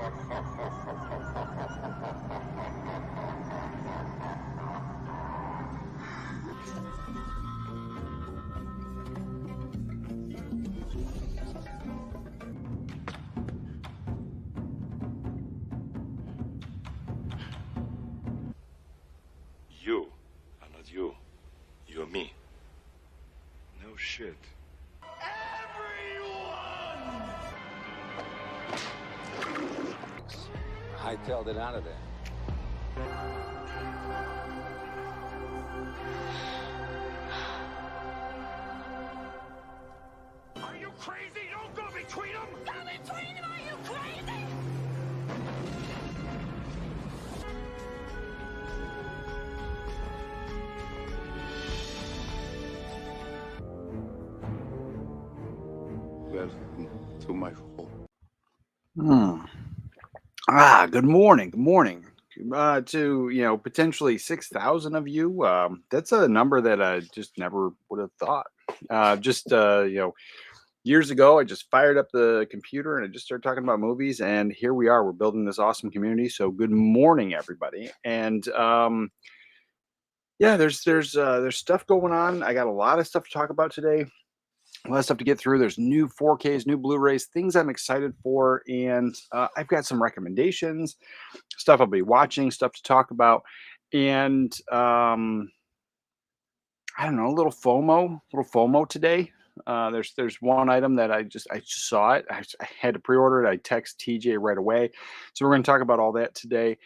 You are not you. You're me. No shit. Hightailed it out of there. Are you crazy? Don't go between them! Go between them! Are you crazy? Too much hole. Good morning. Good morning. To potentially 6,000 of you. That's a number that I just never would have thought. Years ago, I just fired up the computer and I just started talking about movies, and here we are. We're building this awesome community. So good morning, everybody. And there's stuff going on. I got a lot of stuff to talk about today. A lot of stuff to get through. There's new 4Ks, new Blu-rays, things I'm excited for, and I've got some recommendations, stuff I'll be watching, stuff to talk about, and I don't know, a little FOMO today. There's one item that I just saw it. I had to pre-order it. I text TJ right away, so we're going to talk about all that today.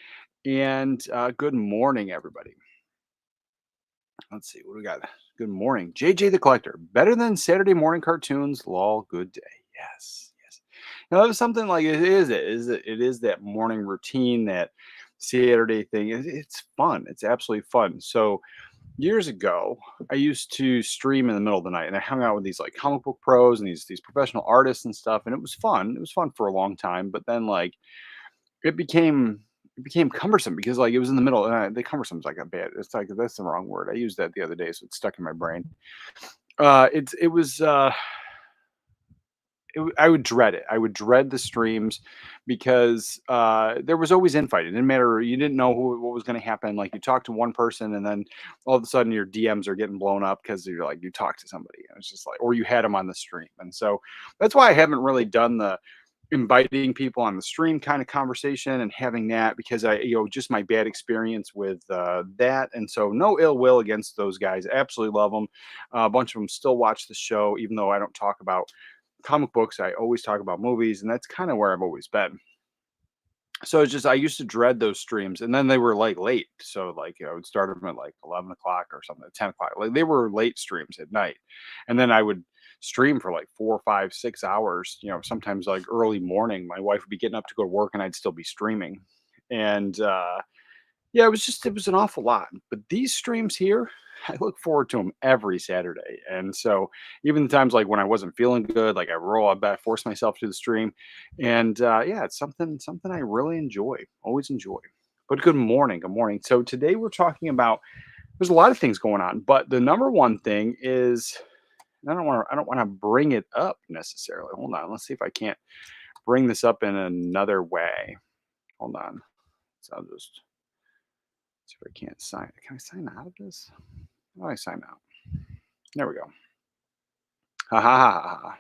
And good morning, everybody. Let's see what we got. Good morning, JJ the Collector. Better than Saturday morning cartoons. Lol. Good day. Yes. Now it was something like it is that morning routine, that Saturday thing. It's fun. It's absolutely fun. So years ago, I used to stream in the middle of the night, and I hung out with these like comic book pros and these professional artists and stuff, and it was fun. It was fun for a long time, but then like it became cumbersome because like it was in the middle. The cumbersome is like a bad. It's like that's the wrong word. I used that the other day, so it's stuck in my brain. It was. I would dread it. I would dread the streams because there was always infighting. It didn't matter. You didn't know what was going to happen. Like you talk to one person, and then all of a sudden your DMs are getting blown up because you're like you talked to somebody, and it's just like, or you had them on the stream, and so that's why I haven't really done the inviting people on the stream kind of conversation and having that, because just my bad experience with that. And so no ill will against those guys. Absolutely love them. A bunch of them still watch the show, even though I don't talk about comic books. I always talk about movies, and that's kind of where I've always been. So it's just I used to dread those streams, and then they were like late. So like I would start them at like 11 o'clock or something, 10 o'clock. Like they were late streams at night, and then I would stream for like 4, 5, 6 hours. Sometimes like early morning. My wife would be getting up to go to work, and I'd still be streaming. And yeah, it was an awful lot. But these streams here, I look forward to them every Saturday. And so even the times like when I wasn't feeling good, like I force myself to the stream. And yeah, it's something I really enjoy, always enjoy. But good morning, good morning. So today we're talking about there's a lot of things going on, but the number one thing is I don't want to bring it up necessarily. Hold on, let's see if I can't bring this up in another way. Hold on. So I'll just see if I can't sign. Can I sign out of this? How do I sign out? There we go. Ha ha ha ha. Ha.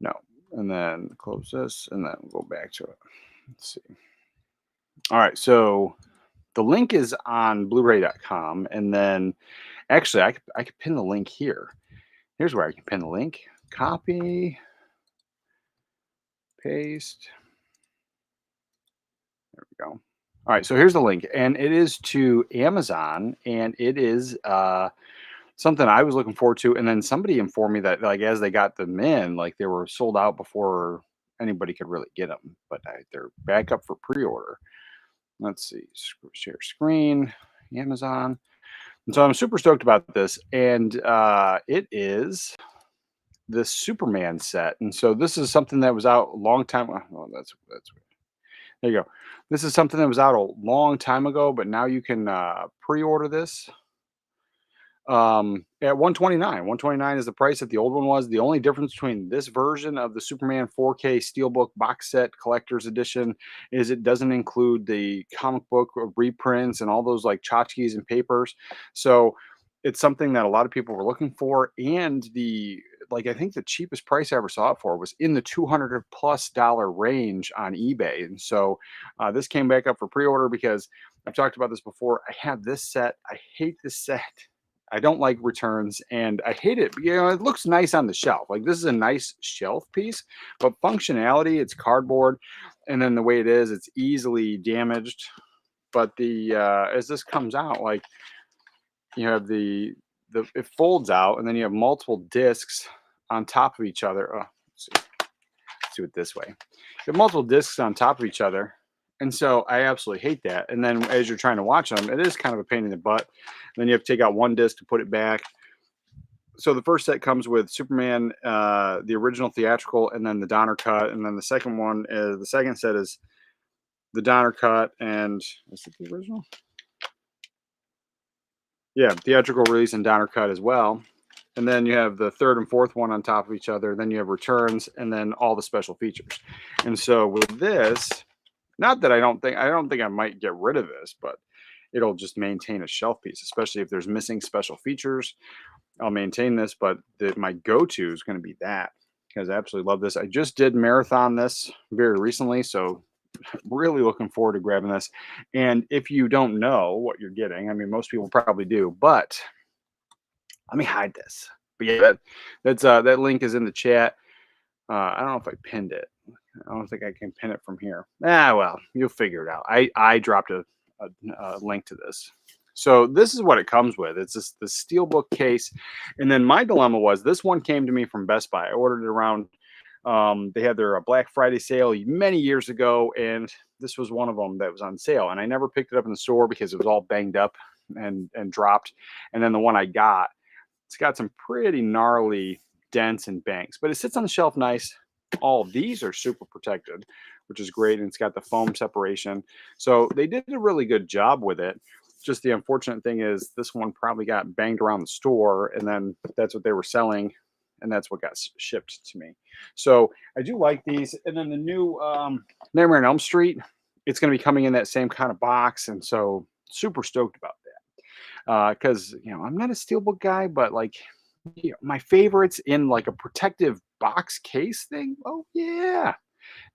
No. And then close this and then we'll go back to it. Let's see. All right. So the link is on blu-ray.com. And then actually I could pin the link here. Here's where I can pin the link. Copy. Paste. There we go. All right, so here's the link, and it is to Amazon, and it is something I was looking forward to. And then somebody informed me that, like, as they got them in, like they were sold out before anybody could really get them. But they're back up for pre-order. Let's see, share screen, Amazon, and so I'm super stoked about this. And it is the Superman set, and so this is something that was out a long time. Oh, that's weird. There you go. This is something that was out a long time ago, but now you can pre-order this. at 129 is the price that the old one was. The only difference between this version of the Superman 4K Steelbook box set collector's edition is it doesn't include the comic book reprints and all those like tchotchkes and papers. So it's something that a lot of people were looking for, and the like I think the cheapest price I ever saw it for was in the $200+ range on eBay. And so this came back up for pre-order because I've talked about this before. I have this set. I hate this set. I don't like returns, and I hate it. You know, it looks nice on the shelf. Like, this is a nice shelf piece, but functionality, it's cardboard, and then the way it is, it's easily damaged. But the as this comes out, like, you have the it folds out, and then you have multiple discs on top of each other. Oh, let's do it this way. You have multiple discs on top of each other. And so I absolutely hate that. And then as you're trying to watch them, it is kind of a pain in the butt. And then you have to take out one disc to put it back. So the first set comes with Superman, the original theatrical, and then the Donner cut. And then the second one is the second set is the Donner cut. And is it the original? Yeah, theatrical release and Donner cut as well. And then you have the third and fourth one on top of each other. Then you have returns, and then all the special features. And so with this, not that I don't think I might get rid of this, but it'll just maintain a shelf piece, especially if there's missing special features. I'll maintain this, but my go-to is going to be that, because I absolutely love this. I just did marathon this very recently, so really looking forward to grabbing this. And if you don't know what you're getting, I mean, most people probably do, but let me hide this. But yeah, that link is in the chat. I don't know if I pinned it. I don't think I can pin it from here. Well, you'll figure it out. I dropped a link to this. So this is what it comes with. It's the Steelbook case. And then my dilemma was, this one came to me from Best Buy. I ordered it around, they had their Black Friday sale many years ago, and this was one of them that was on sale. And I never picked it up in the store because it was all banged up and dropped. And then the one I got, it's got some pretty gnarly dents and banks, but it sits on the shelf nice. All of these are super protected, which is great, and it's got the foam separation. So they did a really good job with it. Just the unfortunate thing is this one probably got banged around the store, and then that's what they were selling, and that's what got shipped to me. So I do like these. And then the new Nightmare on Elm Street, it's going to be coming in that same kind of box, and so super stoked about that. Because I'm not a steelbook guy, but like, my favorites in like a protective box case thing. Oh yeah,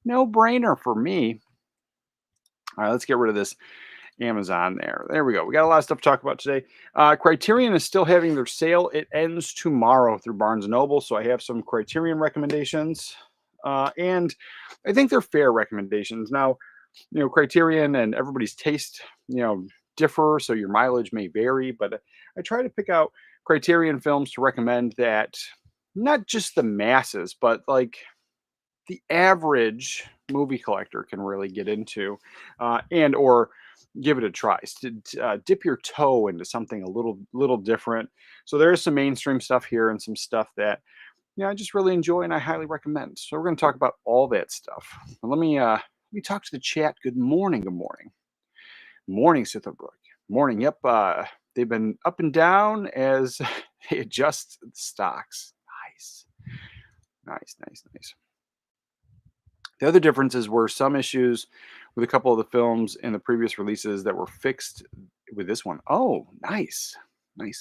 no brainer for me. All right, let's get rid of this Amazon there. There we go. We got a lot of stuff to talk about today. Criterion is still having their sale. It ends tomorrow through Barnes & Noble. So I have some Criterion recommendations. And I think they're fair recommendations. Now, Criterion and everybody's taste, differ. So your mileage may vary. But I try to pick out Criterion films to recommend that not just the masses, but like the average movie collector can really get into, and or give it a try. Dip your toe into something a little different. So there's some mainstream stuff here and some stuff that I just really enjoy and I highly recommend. So we're going to talk about all that stuff. Let me talk to the chat. Good morning. Good morning. Morning, Sithobrook. Morning. Yep. They've been up and down as they adjust the stocks. Nice. The other differences were some issues with a couple of the films in the previous releases that were fixed with this one. Oh, nice.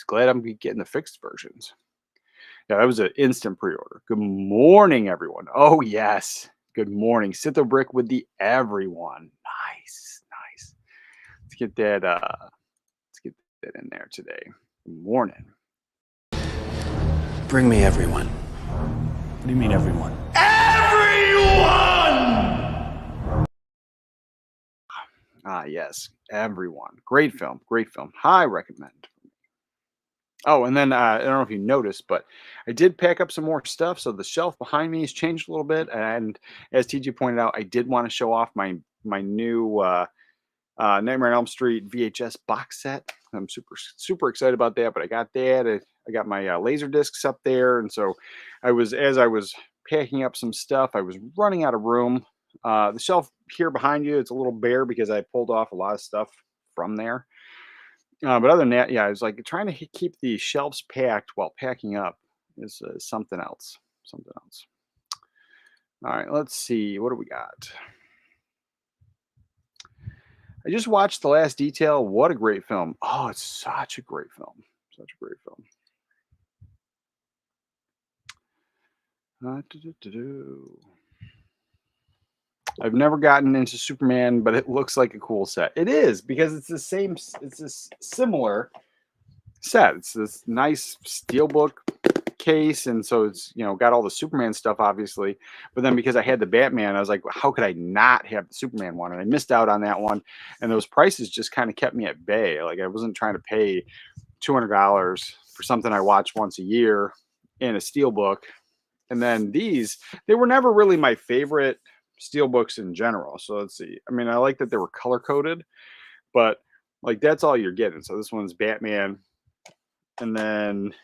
Glad I'm getting the fixed versions. Yeah, that was an instant pre-order. Good morning, everyone. Oh, yes. Good morning. Sithobrick with the everyone. Nice. Let's get that in there today. Good morning. Bring me everyone. What do you mean everyone? Yes, everyone. Great film. High recommend. Oh, and then I don't know if you noticed, but I did pack up some more stuff. So the shelf behind me has changed a little bit. And as TG pointed out, I did want to show off my new Nightmare on Elm Street VHS box set. I'm super excited about that. But I got that. I got my laser discs up there, and so as I was packing up some stuff, I was running out of room. The shelf here behind you, it's a little bare because I pulled off a lot of stuff from there. But other than that, yeah, I was like trying to keep the shelves packed while packing up is something else. Something else. All right, let's see. What do we got? I just watched The Last Detail. What a great film. Oh, it's such a great film. Such a great film. Do-do-do-do. I've never gotten into Superman, but it looks like a cool set. It is because it's the same. It's this similar set. It's this nice steelbook case, and so it's got all the Superman stuff, obviously. But then because I had the Batman, I was like, how could I not have the Superman one? And I missed out on that one. And those prices just kind of kept me at bay. Like I wasn't trying to pay $200 for something I watch once a year in a steelbook. And then they were never really my favorite steelbooks in general. So let's see. I mean, I like that they were color coded, but like that's all you're getting. So this one's Batman, and then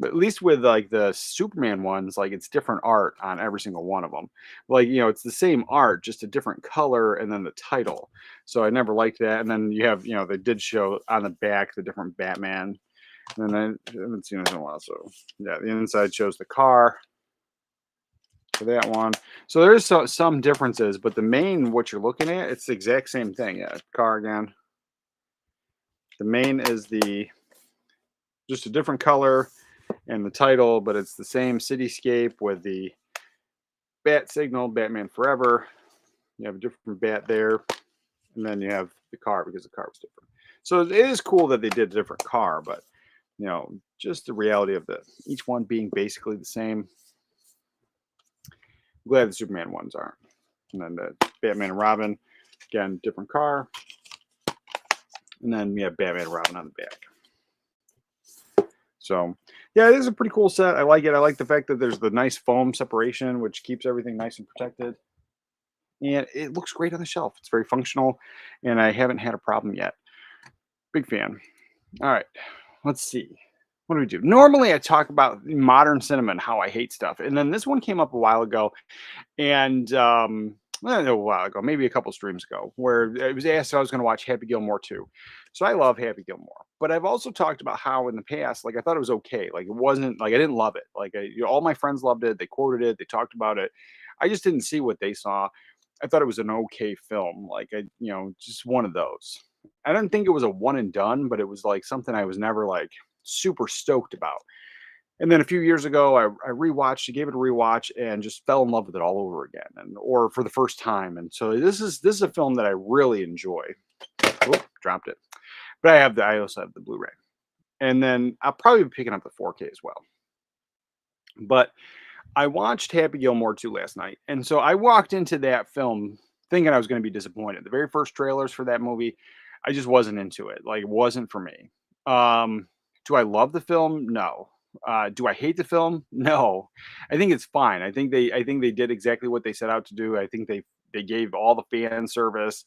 but at least with like the Superman ones, like it's different art on every single one of them. Like, it's the same art, just a different color and then the title. So I never liked that. And then you have, they did show on the back the different Batman. And then I haven't seen it in a while. So yeah, the inside shows the car for that one. So there's some differences, but the main, what you're looking at, it's the exact same thing. Yeah, car again. The main is just a different color and the title, but it's the same cityscape with the bat signal, Batman Forever. You have a different bat there, and then you have the car because the car was different. So it is cool that they did a different car, but just the reality of each one being basically the same. I'm glad the Superman ones aren't. And then the Batman and Robin, again, different car. And then we have Batman and Robin on the back. So yeah, it is a pretty cool set. I like it. I like the fact that there's the nice foam separation, which keeps everything nice and protected. And it looks great on the shelf. It's very functional, and I haven't had a problem yet. Big fan. All right, let's see. What do we do? Normally, I talk about modern cinema and how I hate stuff. And then this one came up a while ago, and I don't know, a while ago, maybe a couple streams ago, where it was asked if I was going to watch Happy Gilmore 2. So I love Happy Gilmore, but I've also talked about how in the past, like I thought it was okay. Like it wasn't like I didn't love it. Like all my friends loved it. They quoted it. They talked about it. I just didn't see what they saw. I thought it was an okay film. Like just one of those. I didn't think it was a one and done, but it was like something I was never like super stoked about. And then a few years ago, I rewatched, I gave it a rewatch, and just fell in love with it all over again, or for the first time. And so this is a film that I really enjoy. Oop, dropped it, but I also have the Blu-ray, and then I'll probably be picking up the 4K as well. But I watched Happy Gilmore 2 last night, and so I walked into that film thinking I was going to be disappointed. The very first trailers for that movie, I just wasn't into it. Like it wasn't for me. Do I love the film? No. Do I hate the film? No. I think it's fine. I think they did exactly what they set out to do. I think they gave all the fan service.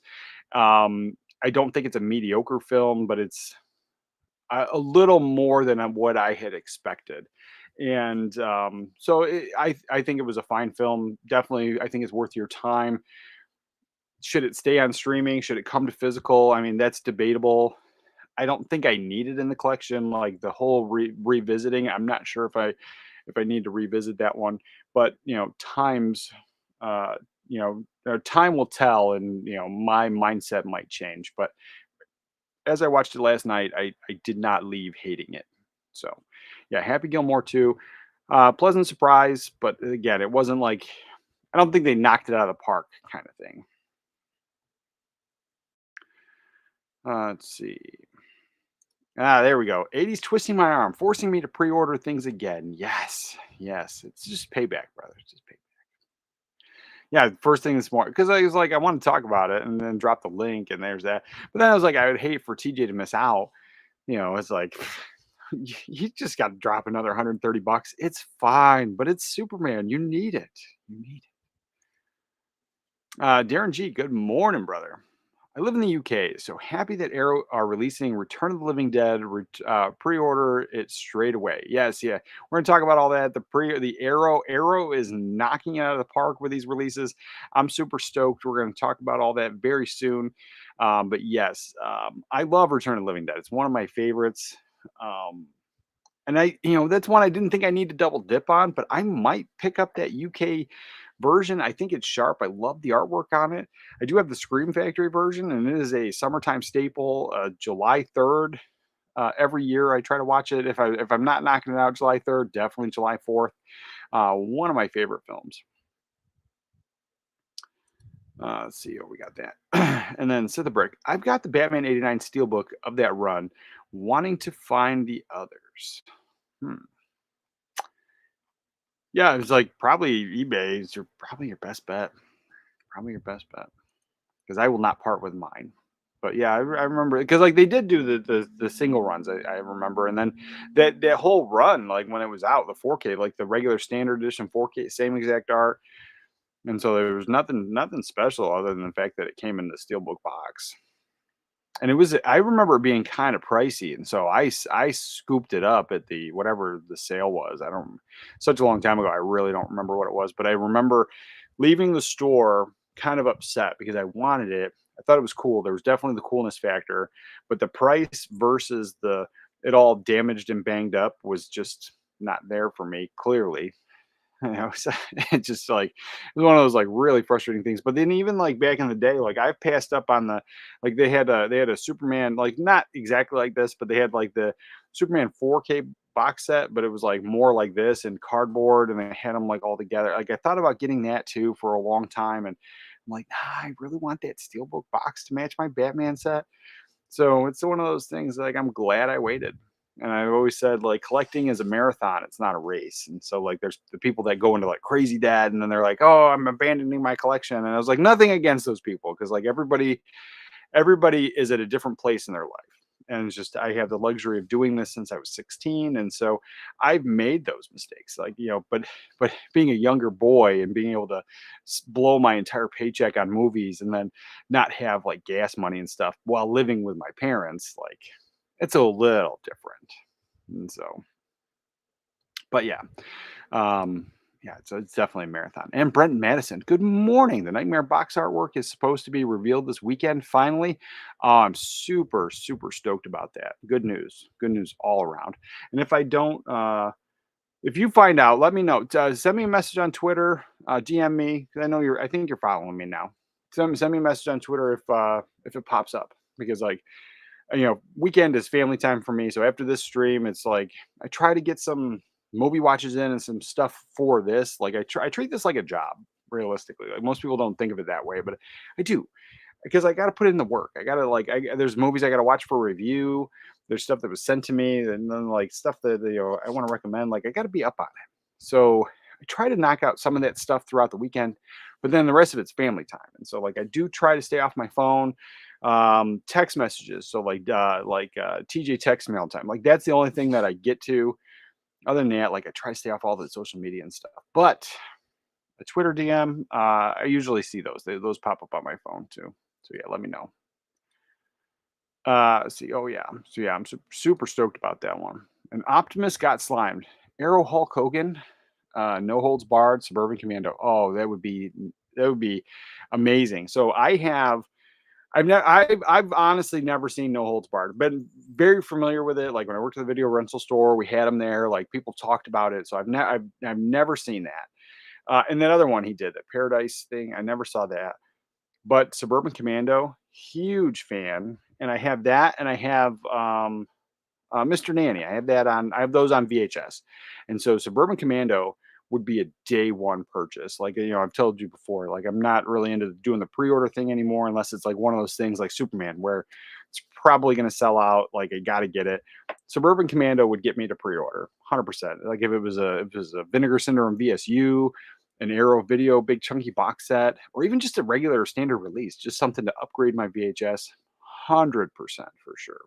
I don't think it's a mediocre film, but it's a little more than what I had expected. And I think it was a fine film. Definitely, I think it's worth your time. Should it stay on streaming? Should it come to physical? I mean, that's debatable. I don't think I need it in the collection, like the whole revisiting. I'm not sure if I need to revisit that one, but time will tell, and my mindset might change. But as I watched it last night, I did not leave hating it. So yeah, Happy Gilmore 2, pleasant surprise, but again, it wasn't like I don't think they knocked it out of the park kind of thing. Let's see. There we go. 80s twisting my arm, forcing me to pre-order things again. Yes. It's just payback, brother. It's just payback. Yeah, first thing this morning, because I was like, I want to talk about it, and then drop the link, and there's that. But then I was like, I would hate for TJ to miss out. It's like you just got to drop another $130. It's fine, but it's Superman. You need it. You need it. Darren G, good morning, brother. I live in the UK, so happy that Arrow are releasing Return of the Living Dead. Pre-order it straight away. Yes, yeah, we're gonna talk about all that. The Arrow is knocking it out of the park with these releases. I'm super stoked. We're gonna talk about all that very soon. But yes, I love Return of the Living Dead. It's one of my favorites. Um, and that's one I didn't think I need to double dip on, but I might pick up that UK version. I think it's sharp. I love the artwork on it. I do have the Scream Factory version, and it is a summertime staple. July 3rd, every year I try to watch it. If I'm not knocking it out July 3rd, definitely July 4th. One of my favorite films. Let's see. Oh, we got that. And then Sith the Brick. I've got the Batman 89 Steelbook of that run, wanting to find the others. Yeah, it was like probably eBay is probably your best bet. Probably your best bet because I will not part with mine. But yeah, I remember because like they did do the single runs. I remember, and then that whole run, like when it was out, the 4K, like the regular standard edition 4K, same exact art, and so there was nothing special other than the fact that it came in the steelbook box. And I remember it being kind of pricey, and so I scooped it up at the whatever the sale was. I don't such a long time ago. I really don't remember what it was, but I remember leaving the store kind of upset because I wanted it. I thought it was cool. There was definitely the coolness factor, but the price versus the it all damaged and banged up was just not there for me. Clearly, so it's just like it was one of those like really frustrating things. But then even like back in the day, like I passed up on the like they had a Superman like not exactly like this, but they had like the Superman 4K box set, but it was like more like this in cardboard, and they had them like all together. Like I thought about getting that too for a long time, and I'm like, nah, I really want that steelbook box to match my Batman set. So it's one of those things like I'm glad I waited. And I've always said like collecting is a marathon, it's not a race. And so like there's the people that go into like crazy dad and then they're like, "Oh, I'm abandoning my collection." And I was like, nothing against those people because like everybody is at a different place in their life. And it's just I have the luxury of doing this since I was 16, and so I've made those mistakes. Like but being a younger boy and being able to blow my entire paycheck on movies and then not have like gas money and stuff while living with my parents, like it's a little different. And so, but yeah, um, yeah, it's definitely a marathon. And Brent Madison, good morning. The Nightmare box artwork is supposed to be revealed this weekend. Finally, I'm super stoked about that. Good news all around. And if I don't, if you find out, let me know. Send me a message on Twitter. DM me. 'Cause I know I think you're following me now. Send me a message on Twitter if it pops up because like weekend is family time for me. So after this stream, it's like I try to get some movie watches in and some stuff for this. Like I treat this like a job, realistically. Like most people don't think of it that way, but I do because I got to put in the work. I got to there's movies I got to watch for review. There's stuff that was sent to me, and then like stuff that I want to recommend. Like I got to be up on it. So I try to knock out some of that stuff throughout the weekend, but then the rest of it's family time. And so like I do try to stay off my phone. Text messages, so TJ text me all the time. Like that's the only thing that I get to. Other than that, like I try to stay off all the social media and stuff. But a Twitter DM, I usually see those. Those pop up on my phone too. So yeah, let me know. See, oh yeah, so yeah, I'm super stoked about that one. And Optimus got slimed. Arrow Hulk Hogan, No Holds Barred, Suburban Commando. Oh, that would be amazing. So I've honestly never seen No Holds Barred. Been very familiar with it. Like when I worked at the video rental store, we had them there. Like people talked about it. So I've never seen that. And that other one he did, that Paradise thing, I never saw that. But Suburban Commando, huge fan. And I have that, and I have Mr. Nanny. I have those on VHS. And so Suburban Commando would be a day one purchase. Like, I've told you before, like I'm not really into doing the pre-order thing anymore unless it's like one of those things like Superman where it's probably going to sell out. Like I got to get it. Suburban Commando would get me to pre-order 100%. Like if it was a Vinegar Syndrome VSU, an Arrow Video big chunky box set, or even just a regular standard release, just something to upgrade my VHS, 100% for sure.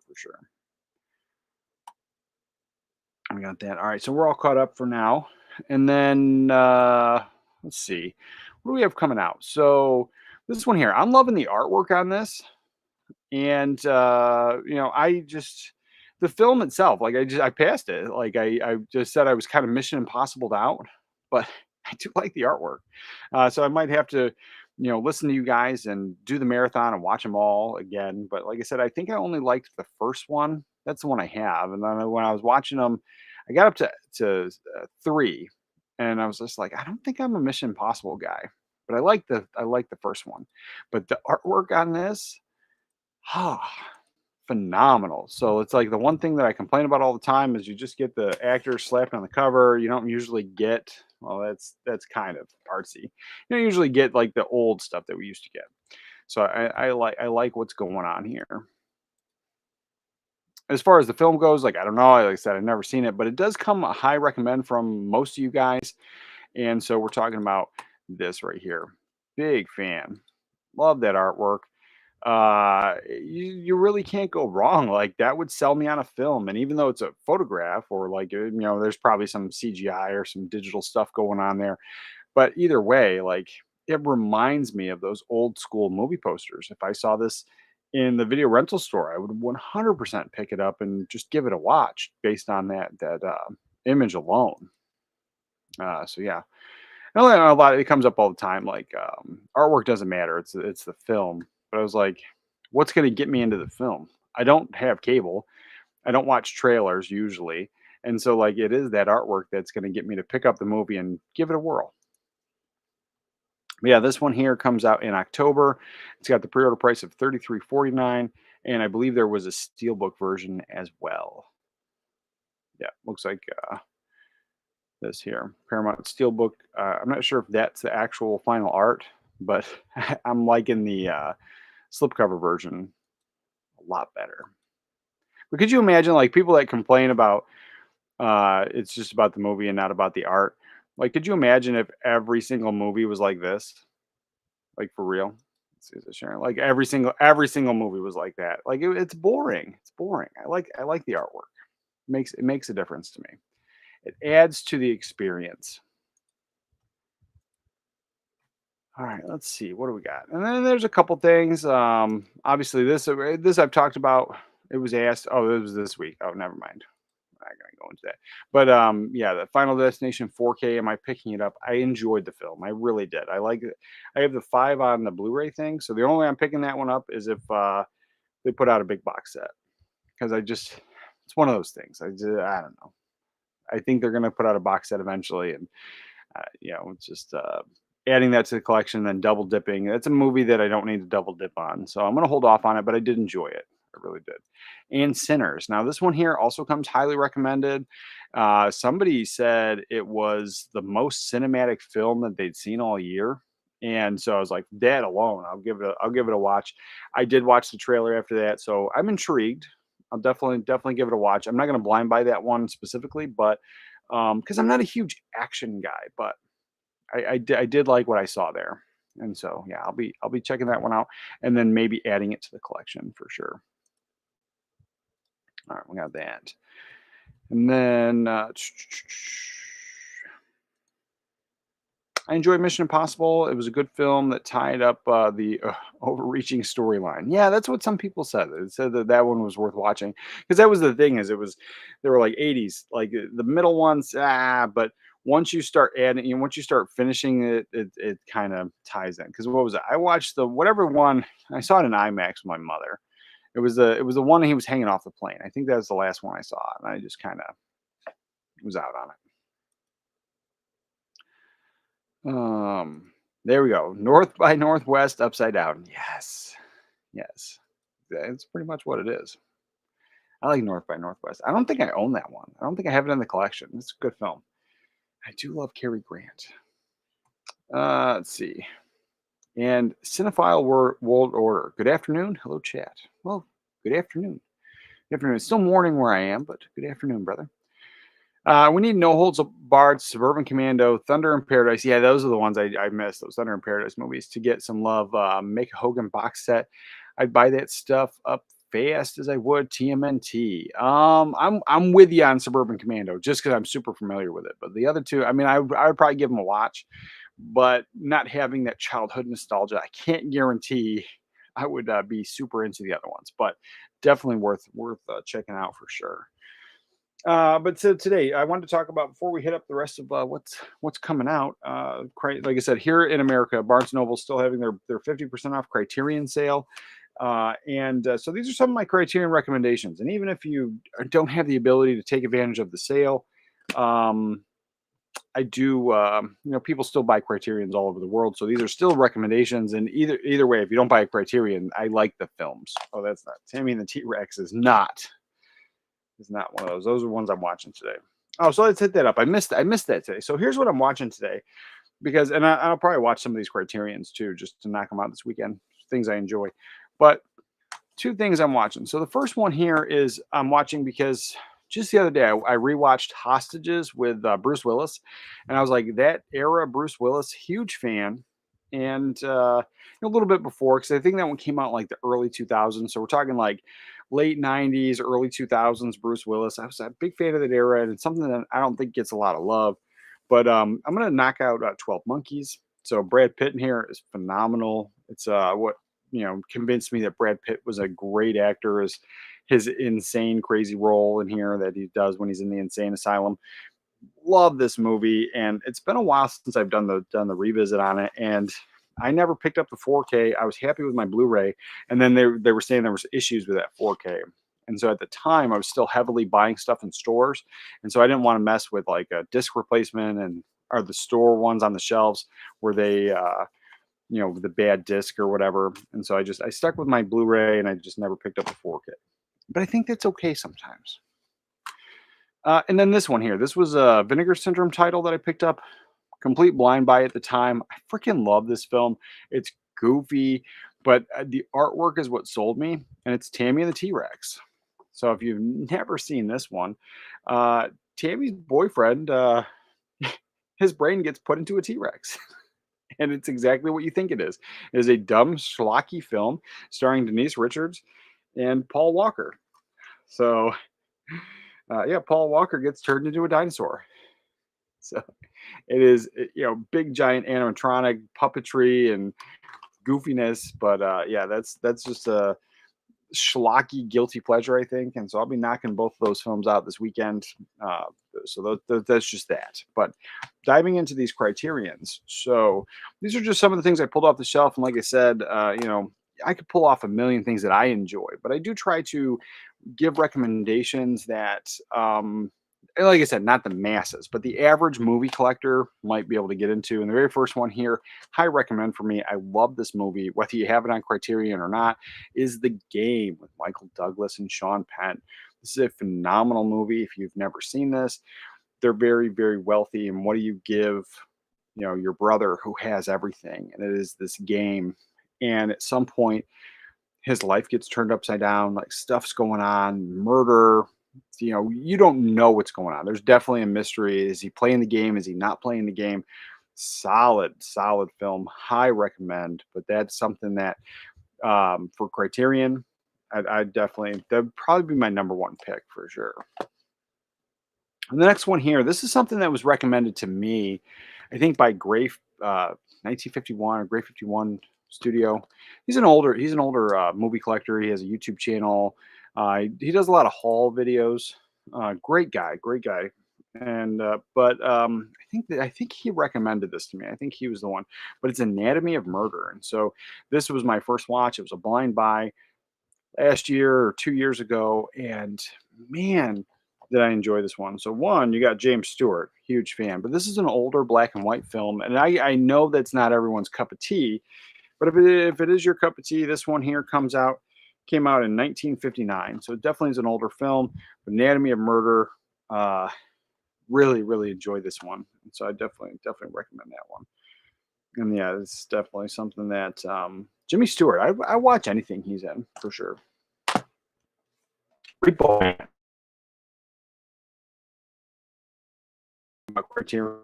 I got that. All right, so we're all caught up for now. And then let's see. What do we have coming out? So this one here, I'm loving the artwork on this. And I just the film itself, like I passed it. Like I just said I was kind of Mission Impossible out, but I do like the artwork. So I might have to, listen to you guys and do the marathon and watch them all again. But like I said, I think I only liked the first one. That's the one I have. And then when I was watching them, I got up to three, and I was just like, I don't think I'm a Mission Impossible guy, but I like the first one. But the artwork on this, ah, phenomenal. So it's like the one thing that I complain about all the time is you just get the actors slapped on the cover. You don't usually get, well, that's kind of artsy. You don't usually get like the old stuff that we used to get. So I like what's going on here. As far as the film goes, like I don't know, like I said, I've never seen it, but it does come a high recommend from most of you guys. And so we're talking about this right here. Big fan. Love that artwork. You really can't go wrong. Like that would sell me on a film. And even though it's a photograph or like, there's probably some CGI or some digital stuff going on there. But either way, like it reminds me of those old school movie posters. If I saw this in the video rental store, I would 100% pick it up and just give it a watch based on that image alone. So yeah, I know a lot. It comes up all the time. Like artwork doesn't matter. It's the film. But I was like, what's going to get me into the film? I don't have cable. I don't watch trailers usually, and so like it is that artwork that's going to get me to pick up the movie and give it a whirl. But yeah, this one here comes out in October. It's got the pre-order price of $33.49, and I believe there was a steelbook version as well. Yeah, looks like this here Paramount Steelbook. I'm not sure if that's the actual final art, but I'm liking the slipcover version a lot better. But could you imagine like people that complain about it's just about the movie and not about the art? Like, could you imagine if every single movie was like this? Like for real? Let's see, is it sharing? Like every single movie was like that. Like it's boring. It's boring. I like the artwork. It makes a difference to me. It adds to the experience. All right, let's see. What do we got? And then there's a couple things. Obviously, this I've talked about. It was asked. Oh, it was this week. Oh, never mind. I'm not gonna go into that. But yeah, the Final Destination 4K. Am I picking it up? I enjoyed the film. I really did. I like it. I have the 5 on the Blu-ray thing. So the only way I'm picking that one up is if they put out a big box set. Because it's one of those things. I don't know. I think they're gonna put out a box set eventually, and it's just adding that to the collection, then double dipping. It's a movie that I don't need to double dip on, so I'm gonna hold off on it. But I did enjoy it. I really did. And Sinners. Now this one here also comes highly recommended. Somebody said it was the most cinematic film that they'd seen all year. And so I was like, that alone, I'll give it a watch. I did watch the trailer after that, so I'm intrigued. I'll definitely give it a watch. I'm not going to blind buy that one specifically, but because I'm not a huge action guy, but I did like what I saw there, and so yeah, I'll be checking that one out, and then maybe adding it to the collection for sure. All right, we got that, and then I enjoyed Mission Impossible. It was a good film that tied up the overreaching storyline. Yeah, that's what some people said. They said that that one was worth watching because that was the thing is they were like 80s, like the middle ones, but once you start adding, once you start finishing it, it kind of ties in. Because what was it? I watched the whatever one I saw it in IMAX with my mother. It was the one he was hanging off the plane. I think that was the last one I saw, and I just kind of was out on it. There we go. North by Northwest upside down. Yes. Yes. That's pretty much what it is. I like North by Northwest. I don't think I own that one. I don't think I have it in the collection. It's a good film. I do love Cary Grant. Let's see. And Cinephile World Order. Good afternoon. Hello, chat. Well, good afternoon. Good afternoon. It's still morning where I am, but good afternoon, brother. We need No Holds Barred, Suburban Commando, Thunder in Paradise. Yeah, those are the ones I missed. Those Thunder in Paradise movies to get some love. Make a Hogan box set. I'd buy that stuff up fast as I would TMNT. I'm with you on Suburban Commando just because I'm super familiar with it. But the other two, I mean, I would probably give them a watch, but not having that childhood nostalgia, I can't guarantee I would be super into the other ones, but definitely worth checking out for sure. But so today I wanted to talk about before we hit up the rest of what's coming out. Like I said, here in America, Barnes and Noble still having their 50% off Criterion sale. And so these are some of my Criterion recommendations. And even if you don't have the ability to take advantage of the sale, um, I do. People still buy Criterions all over the world, so these are still recommendations. And either way, if you don't buy a Criterion, I like the films. Oh, that's not Tammy and the T Rex is not one of those. Those are ones I'm watching today. Oh, so let's hit that up. I missed that today. So here's what I'm watching today, because I'll probably watch some of these Criterions too, just to knock them out this weekend. Things I enjoy, but two things I'm watching. So the first one here is I'm watching because just the other day I rewatched Hostages with Bruce Willis, and I was like, that era Bruce Willis, huge fan. And a little bit before, because I think that one came out like the early 2000s. So we're talking like late 90s, early 2000s. Bruce Willis. I was a big fan of that era, and it's something that I don't think gets a lot of love. But I'm gonna knock out 12 Monkeys. So Brad Pitt in here is phenomenal. It's what convinced me that Brad Pitt was a great actor, is his insane crazy role in here that he does when he's in the insane asylum. Love this movie, and it's been a while since I've done the revisit on it, and I never picked up the 4K. I was happy with my Blu-ray, and then they were saying there was issues with that 4K. And so at the time I was still heavily buying stuff in stores, and so I didn't want to mess with like a disc replacement and or the store ones on the shelves where they the bad disc or whatever. And so I stuck with my Blu-ray, and I just never picked up the 4K. But I think that's okay sometimes. And then this one here, this was a Vinegar Syndrome title that I picked up, complete blind buy at the time. I freaking love this film. It's goofy, but the artwork is what sold me, and it's Tammy and the T-Rex. So if you've never seen this one, Tammy's boyfriend, his brain gets put into a T-Rex. And it's exactly what you think it is. It is a dumb, schlocky film starring Denise Richards and Paul Walker. So, Paul Walker gets turned into a dinosaur. So it is, big giant animatronic puppetry and goofiness. But that's just a schlocky guilty pleasure, I think. And so I'll be knocking both of those films out this weekend. So that's just that. But diving into these Criterions, so these are just some of the things I pulled off the shelf. And like I said, I could pull off a million things that I enjoy, but I do try to give recommendations that like I said, not the masses, but the average movie collector might be able to get into. And the very first one here, high recommend for me. I love this movie, whether you have it on Criterion or not, is The Game with Michael Douglas and Sean Penn. This is a phenomenal movie. If you've never seen this, they're very, very wealthy. And what do you give, your brother who has everything? And it is this game. And at some point, his life gets turned upside down, like stuff's going on, murder. You don't know what's going on. There's definitely a mystery. Is he playing the game? Is he not playing the game? Solid film. High recommend. But that's something that for Criterion, I definitely, that'd probably be my number one pick for sure. And the next one here, this is something that was recommended to me, I think by Gray 1951 or Gray 51 Studio. He's an older movie collector. He has a YouTube channel. He does a lot of haul videos. Great guy. And I think he recommended this to me. I think he was the one. But it's Anatomy of Murder, and so this was my first watch. It was a blind buy last year or 2 years ago, and man, did I enjoy this one. So one, you got James Stewart, huge fan, but this is an older black and white film, and I know that's not everyone's cup of tea. But if it is your cup of tea, this one here came out in 1959. So it definitely is an older film. Anatomy of Murder, really, really enjoyed this one. And so I definitely recommend that one. And yeah, it's definitely something that Jimmy Stewart, I watch anything he's in for sure. Repo. Criterion.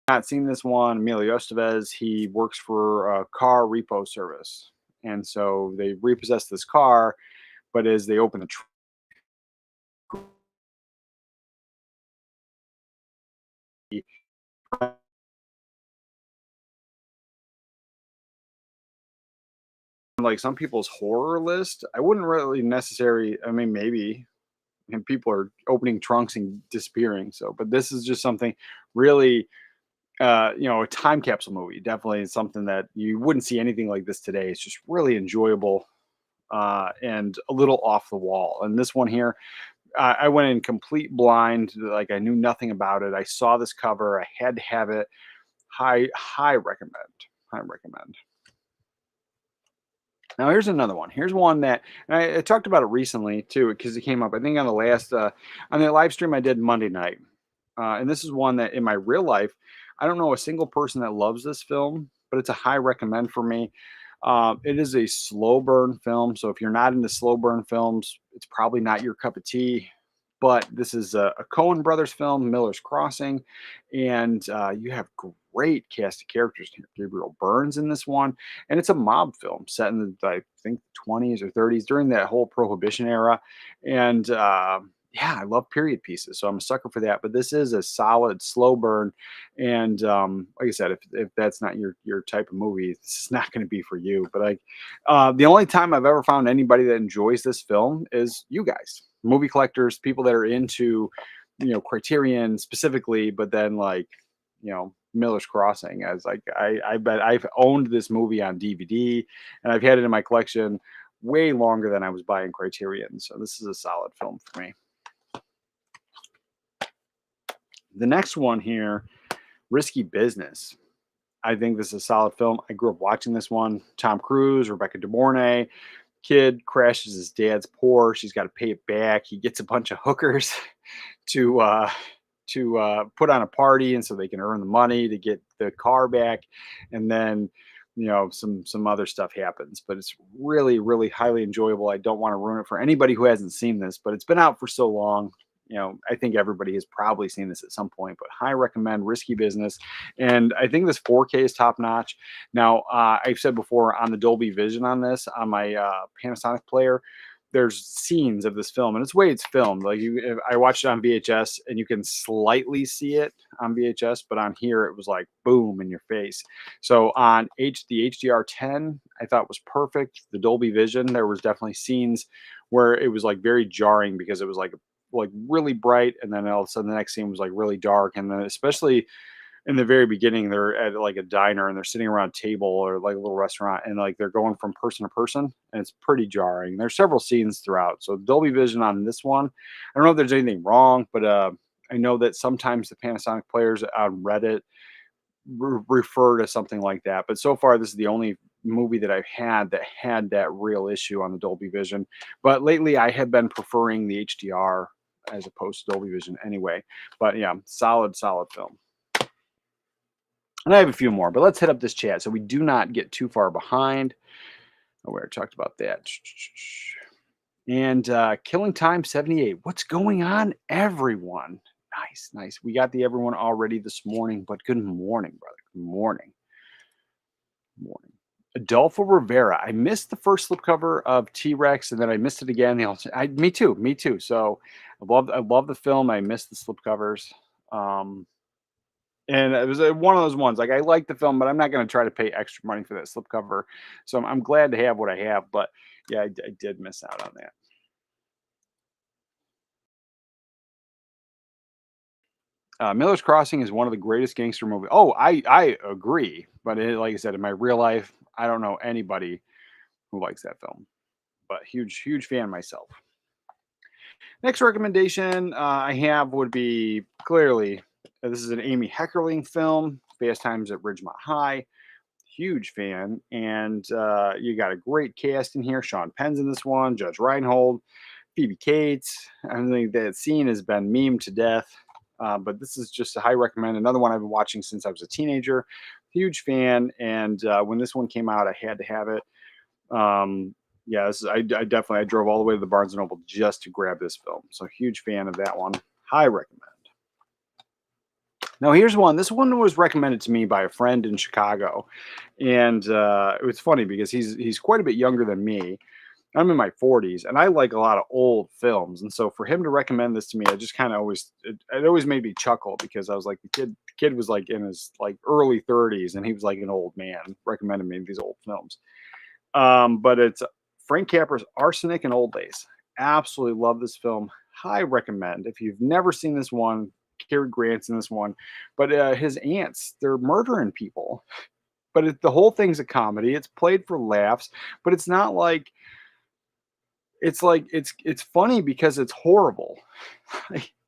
Not seen this one. Emilio Estevez, he works for a car repo service, and so they repossess this car, but as they open the trunk, like some people's horror list. I wouldn't really necessarily. I mean, maybe, and people are opening trunks and disappearing. So, but this is just something really, a time capsule movie. Definitely something that you wouldn't see anything like this today. It's just really enjoyable and a little off the wall. And this one here, I went in complete blind. Like I knew nothing about it. I saw this cover. I had to have it. High recommend. High recommend. Now here's another one. Here's one that and I talked about it recently too because it came up. I think on the last on the live stream I did Monday night, and this is one that in my real life I don't know a single person that loves this film, but it's a high recommend for me. It is a slow burn film, so if you're not into slow burn films, it's probably not your cup of tea. But this is a Coen Brothers film, Miller's Crossing, and you have great cast of characters here. Gabriel Byrne's in this one, and it's a mob film set in the I think 20s or 30s during that whole Prohibition era. And yeah, I love period pieces, so I'm a sucker for that. But this is a solid slow burn, and like I said, if that's not your type of movie, this is not going to be for you. But the only time I've ever found anybody that enjoys this film is you guys, movie collectors, people that are into Criterion specifically, but then like Miller's Crossing. As like I bet I've owned this movie on DVD and I've had it in my collection way longer than I was buying Criterion. So this is a solid film for me. The next one here, Risky Business. I think this is a solid film. I grew up watching this one. Tom Cruise, Rebecca De Mornay. Kid crashes his dad's Porsche. He's got to pay it back. He gets a bunch of hookers to put on a party, and so they can earn the money to get the car back. And then some other stuff happens, but it's really, really highly enjoyable. I don't want to ruin it for anybody who hasn't seen this, but it's been out for so long. I think everybody has probably seen this at some point, but high recommend Risky Business. And I think this 4K is top notch. Now, I've said before on the Dolby Vision on this, on my Panasonic player, there's scenes of this film and it's the way it's filmed. Like I watched it on VHS and you can slightly see it on VHS, but on here it was like boom in your face. So on the HDR10, I thought was perfect. The Dolby Vision, there was definitely scenes where it was like very jarring because it was like really bright, and then all of a sudden the next scene was like really dark, and then especially in the very beginning they're at like a diner and they're sitting around a table or like a little restaurant and like they're going from person to person and it's pretty jarring. There's several scenes throughout. So Dolby Vision on this one, I don't know if there's anything wrong, but I know that sometimes the Panasonic players on Reddit refer to something like that, but so far this is the only movie that I've had that real issue on the Dolby Vision. But lately I have been preferring the HDR as opposed to Dolby Vision anyway. But yeah, solid film. And I have a few more, but let's hit up this chat so we do not get too far behind. Oh, we already talked about that. And Killing Time 78. What's going on, everyone? Nice. We got the everyone already this morning, but good morning, brother. Good morning. Adolfo Rivera. I missed the first slipcover of T-Rex, and then I missed it again. Me too. So I love the film. I missed the slipcovers. And it was one of those ones. Like I like the film, but I'm not going to try to pay extra money for that slipcover. So I'm glad to have what I have. But yeah, I did miss out on that. Miller's Crossing is one of the greatest gangster movies. Oh, I agree. But like I said, in my real life, I don't know anybody who likes that film. But huge fan myself. Next recommendation I have would be clearly, this is an Amy Heckerling film, Fast Times at Ridgemont High. Huge fan. And you got a great cast in here. Sean Penn's in this one, Judge Reinhold, Phoebe Cates. I think that scene has been memed to death. But this is just a high recommend. Another one I've been watching since I was a teenager. Huge fan. And when this one came out, I had to have it. Yeah, I drove all the way to the Barnes & Noble just to grab this film. So huge fan of that one. High recommend. Now here's one. This one was recommended to me by a friend in Chicago. And it was funny because he's quite a bit younger than me. I'm in my 40s and I like a lot of old films. And so for him to recommend this to me, I just kind of it always made me chuckle because I was like, the kid was like in his like early 30s and he was like an old man recommending me these old films. But it's Frank Capra's Arsenic and Old Lace. Absolutely love this film. High recommend. If you've never seen this one, Cary Grant's in this one, but his aunts, they're murdering people. But the whole thing's a comedy. It's played for laughs, but it's not like it's funny because it's horrible.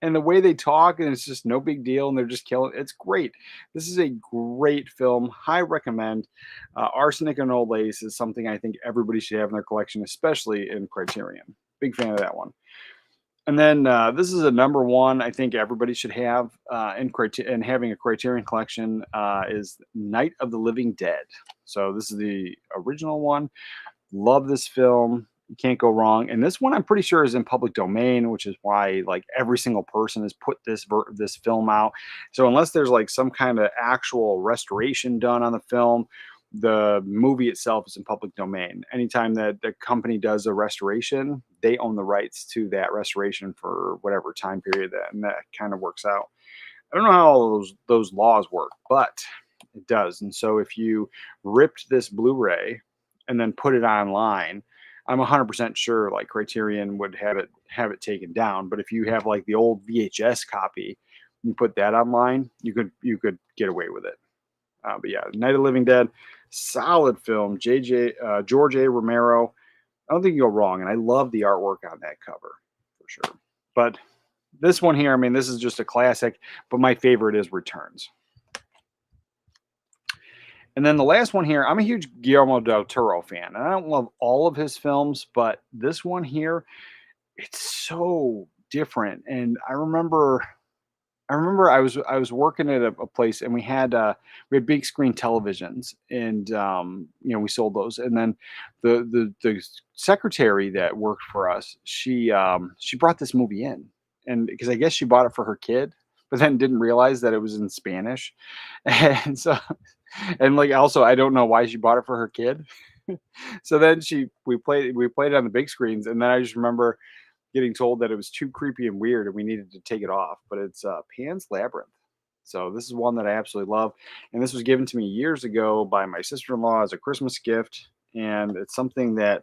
And the way they talk, and it's just no big deal, and they're just killing. It's great. This is a great film. High recommend. Arsenic and Old Lace is something I think everybody should have in their collection, especially in Criterion. Big fan of that one. And then this is a number one. I think everybody should have in having a Criterion collection is Night of the Living Dead. So this is the original one. Love this film. You can't go wrong. And this one I'm pretty sure is in public domain, which is why like every single person has put this film out. So unless there's like some kind of actual restoration done on the film, the movie itself is in public domain. Anytime that the company does a restoration, they own the rights to that restoration for whatever time period and that kind of works out. I don't know how all those laws work, but it does. And so if you ripped this Blu-ray and then put it online, I'm 100% sure like Criterion would have it taken down. But if you have like the old VHS copy, you put that online, you could get away with it. But yeah, Night of the Living Dead, solid film. George A. Romero. I don't think you go wrong, and I love the artwork on that cover for sure. But this one here, I mean, this is just a classic. But my favorite is Returns. And then the last one here, I'm a huge Guillermo del Toro fan, and I don't love all of his films, but this one here, it's so different. And I remember I was working at a place, and we had big screen televisions, and we sold those. And then the secretary that worked for us, she brought this movie in, and because I guess she bought it for her kid, but then didn't realize that it was in Spanish, and so and like also I don't know why she bought it for her kid. So then we played it on the big screens, and then I just remember getting told that it was too creepy and weird and we needed to take it off. But it's Pan's Labyrinth. So this is one that I absolutely love. And this was given to me years ago by my sister-in-law as a Christmas gift. And it's something that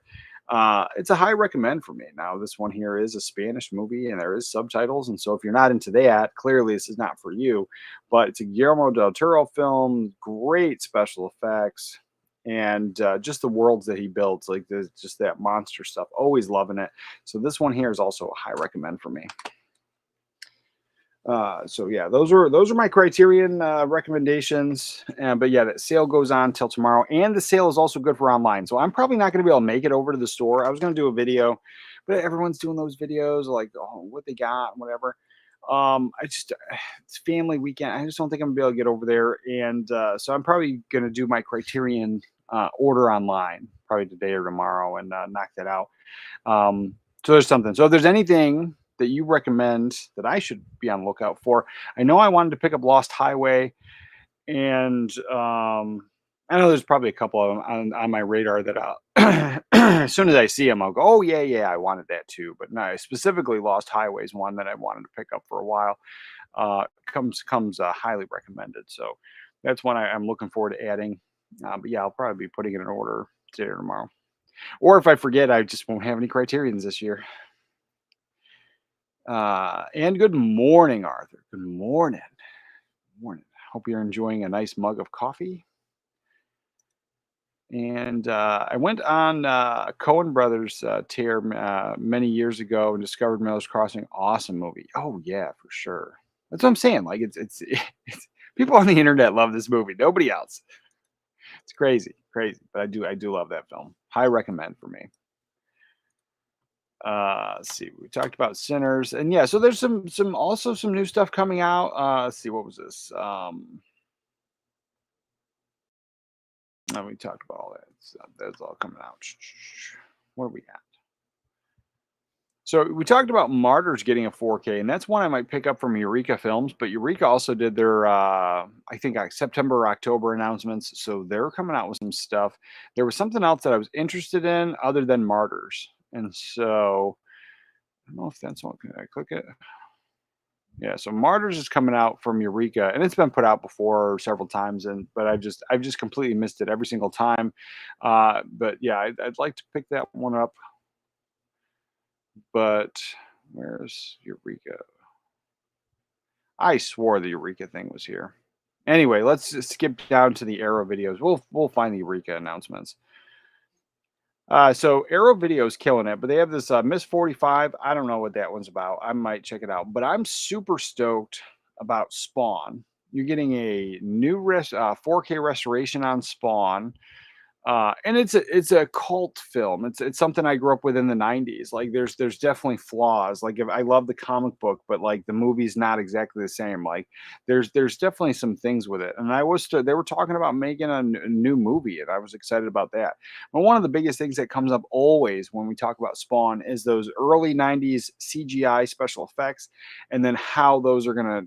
it's a high recommend for me. Now, this one here is a Spanish movie and there is subtitles. And so if you're not into that, clearly this is not for you. But it's a Guillermo del Toro film, great special effects, and just the worlds that he builds, like there's just that monster stuff. Always loving it. So this one here is also a high recommend for me. So yeah, those are my Criterion recommendations. But yeah, that sale goes on till tomorrow, and the sale is also good for online. So I'm probably not going to be able to make it over to the store. I was going to do a video, but everyone's doing those videos like what they got and whatever. It's family weekend. I just don't think I'm gonna be able to get over there, and so I'm probably gonna do my Criterion order online probably today or tomorrow and knock that out. So there's something. So if there's anything that you recommend that I should be on the lookout for, I know I wanted to pick up Lost Highway, and I know there's probably a couple of them on my radar that as soon as I see them, I'll go, oh yeah, I wanted that too. But no, specifically Lost Highway is one that I wanted to pick up for a while. Comes highly recommended. So that's one I'm looking forward to adding. But yeah, I'll probably be putting in an order today or tomorrow. Or if I forget, I just won't have any Criterions this year. And good morning, Arthur. Good morning. Morning. Hope you're enjoying a nice mug of coffee. And I went on Coen Brothers tear many years ago and discovered Miller's Crossing. Awesome movie. Oh yeah, for sure. That's what I'm saying. Like it's people on the internet love this movie. Nobody else. It's crazy. But I do love that film. High recommend for me. Let's see. We talked about Sinners, and yeah. So there's some new stuff coming out. Let's see. What was this? We talked about all that. So that's all coming out. What are we at? So we talked about Martyrs getting a 4K, and that's one I might pick up from Eureka Films. But Eureka also did their, I think, September or October announcements. So they're coming out with some stuff. There was something else that I was interested in other than Martyrs. And so I don't know if that's one. Can I click it? Yeah, so Martyrs is coming out from Eureka, and it's been put out before several times, but I've just completely missed it every single time. But yeah, I'd like to pick that one up. But where's Eureka? I swore the Eureka thing was here. Anyway, let's just skip down to the Arrow videos. We'll find the Eureka announcements. So Arrow Video's killing it, but they have this Miss 45. I don't know what that one's about. I might check it out, but I'm super stoked about Spawn. You're getting a new 4K restoration on Spawn. And it's a cult film. It's something I grew up with in the 90s. Like there's definitely flaws. Like if I love the comic book, but like the movie's not exactly the same. Like there's definitely some things with it. And they were talking about making a new movie, and I was excited about that. But one of the biggest things that comes up always when we talk about Spawn is those early 90s CGI special effects, and then how those are gonna,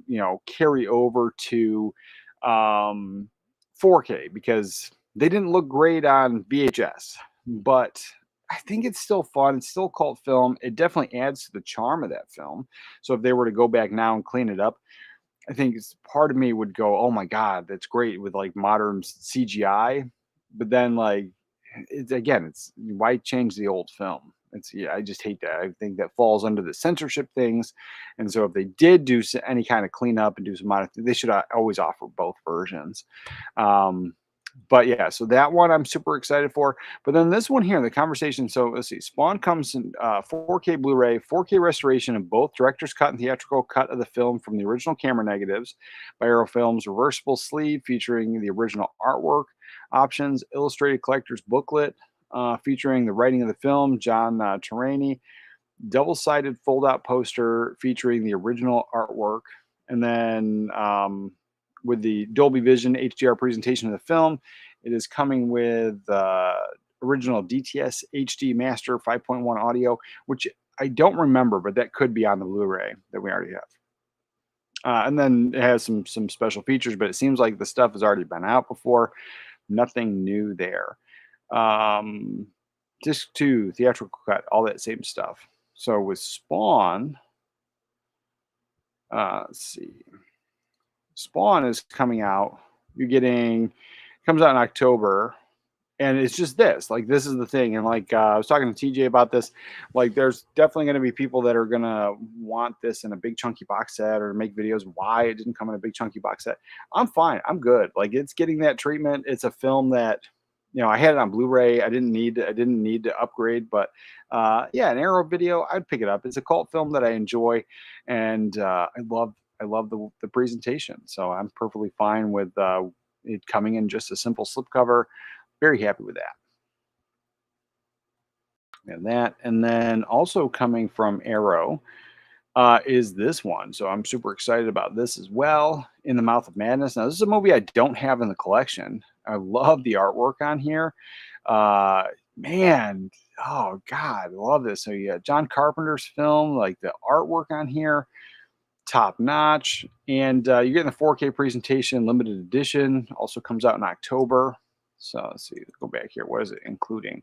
carry over to 4K, because they didn't look great on VHS, but I think it's still fun. It's still a cult film. It definitely adds to the charm of that film. So if they were to go back now and clean it up, I think part of me would go, "Oh my god, that's great with like modern CGI." But then it's why change the old film? Yeah, I just hate that. I think that falls under the censorship things, and so if they did do any kind of cleanup and do some modern, they should always offer both versions. Um, but yeah, so that one I'm super excited for. But then this one here, the conversation. So let's see, Spawn comes in 4K Blu-ray, 4K restoration of both director's cut and theatrical cut of the film from the original camera negatives by Arrow Films, reversible sleeve featuring the original artwork options, illustrated collector's booklet featuring the writing of the film, John Terani, double-sided fold-out poster featuring the original artwork, and then with the Dolby Vision HDR presentation of the film, it is coming with original DTS HD Master 5.1 audio, which I don't remember, but that could be on the Blu-ray that we already have. And then it has some special features, but it seems like the stuff has already been out before. Nothing new there. Disc 2, theatrical cut, all that same stuff. So with Spawn, let's see. Spawn is coming out. Comes out in October, and it's just this. Like this is the thing, and like I was talking to TJ about this. Like there's definitely going to be people that are going to want this in a big chunky box set or make videos why it didn't come in a big chunky box set. I'm fine. I'm good. Like it's getting that treatment. It's a film that I had it on Blu-ray. I didn't need to upgrade, but yeah, an Arrow Video, I'd pick it up. It's a cult film that I enjoy, and I love the presentation. So I'm perfectly fine with it coming in just a simple slipcover. Very happy with that. And then also coming from Arrow is this one. So I'm super excited about this as well. In the Mouth of Madness. Now, this is a movie I don't have in the collection. I love the artwork on here. Man, oh God, I love this. So you got John Carpenter's film, like the artwork on here, top notch. And you're getting the 4K presentation, limited edition. Also comes out in October. So let's see, go back here. What is it including?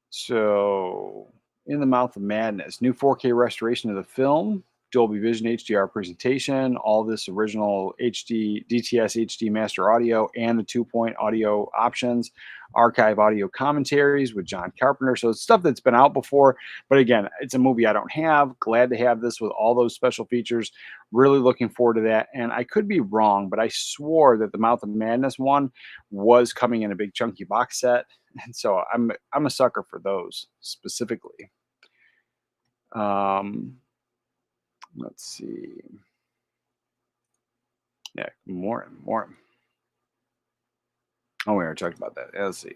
So, In the Mouth of Madness, new 4K restoration of the film, Dolby Vision HDR presentation, all this original HD DTS HD master audio and the 2-point audio options, archive audio commentaries with John Carpenter. So it's stuff that's been out before, but again, it's a movie I don't have. Glad to have this with all those special features. Really looking forward to that. And I could be wrong, but I swore that the Mouth of Madness one was coming in a big chunky box set. And so I'm a sucker for those specifically. Let's see. Yeah, more. Oh, we already talked about that. Yeah, let's see.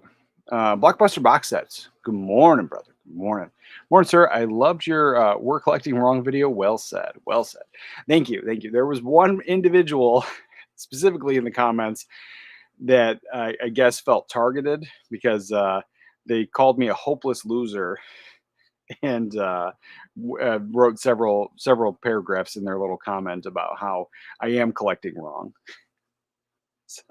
Blockbuster box sets. Good morning, brother. Good morning. Morning, sir. I loved your We're Collecting Wrong video. Well said. Well said. Thank you. Thank you. There was one individual specifically in the comments that I guess felt targeted because they called me a hopeless loser and wrote several paragraphs in their little comment about how I am collecting wrong. So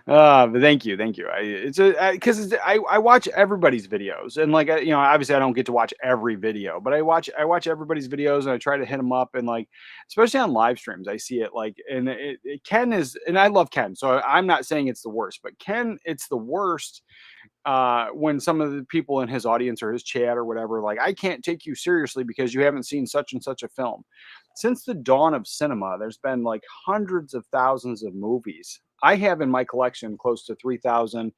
But thank you, thank you. Because I watch everybody's videos, and like obviously I don't get to watch every video, but I watch everybody's videos, and I try to hit them up, and like especially on live streams, I see it like, and Ken is, and I love Ken, so I'm not saying it's the worst, but Ken, it's the worst when some of the people in his audience or his chat or whatever, like, I can't take you seriously because you haven't seen such and such a film. Since the dawn of cinema, there's been like hundreds of thousands of movies. I have in my collection close to 3,000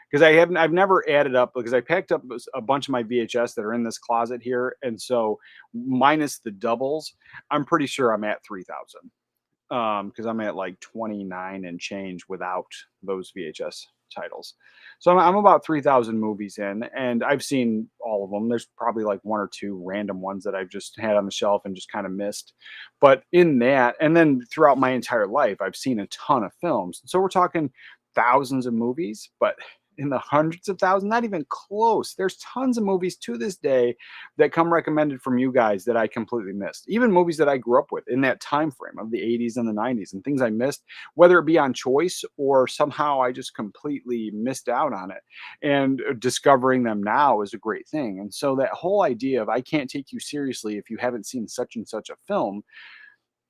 because I've never added up because I packed up a bunch of my VHS that are in this closet here. And so minus the doubles, I'm pretty sure I'm at 3,000 because I'm at like 29 and change without those VHS titles. So I'm about 3,000 movies in, and I've seen all of them. There's probably like one or two random ones that I've just had on the shelf and just kind of missed. But in that, and then throughout my entire life, I've seen a ton of films. So we're talking thousands of movies, but in the hundreds of thousands, not even close. There's tons of movies to this day that come recommended from you guys that I completely missed. Even movies that I grew up with in that time frame of the 80s and the 90s, and things I missed, whether it be on choice or somehow I just completely missed out on it. And discovering them now is a great thing. And so that whole idea of I can't take you seriously if you haven't seen such and such a film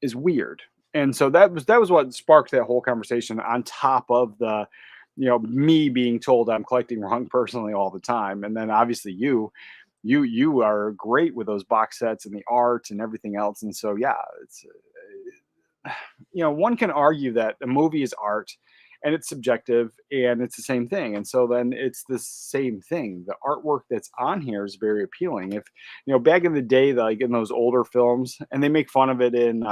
is weird. And so that was what sparked that whole conversation, on top of the me being told I'm collecting wrong personally all the time. And then obviously you are great with those box sets and the art and everything else. And so yeah, it's one can argue that a movie is art and it's subjective and it's the same thing. And so then it's the same thing. The artwork that's on here is very appealing. If back in the day, like in those older films, and they make fun of it in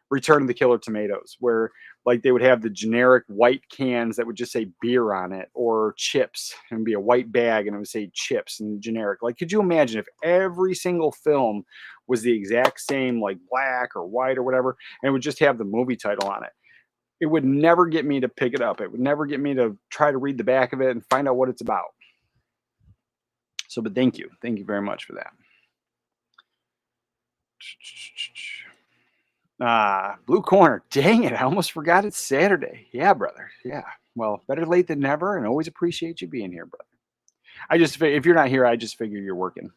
Return of the Killer Tomatoes, where like they would have the generic white cans that would just say beer on it, or chips, and be a white bag and it would say chips and generic. Like, could you imagine if every single film was the exact same, like black or white or whatever, and it would just have the movie title on it? It would never get me to pick it up. It would never get me to try to read the back of it and find out what it's about. So, but thank you. Thank you very much for that. Blue Corner. Dang it. I almost forgot it's Saturday. Yeah, brother. Yeah. Well, better late than never, and always appreciate you being here, brother. If you're not here, I just figure you're working.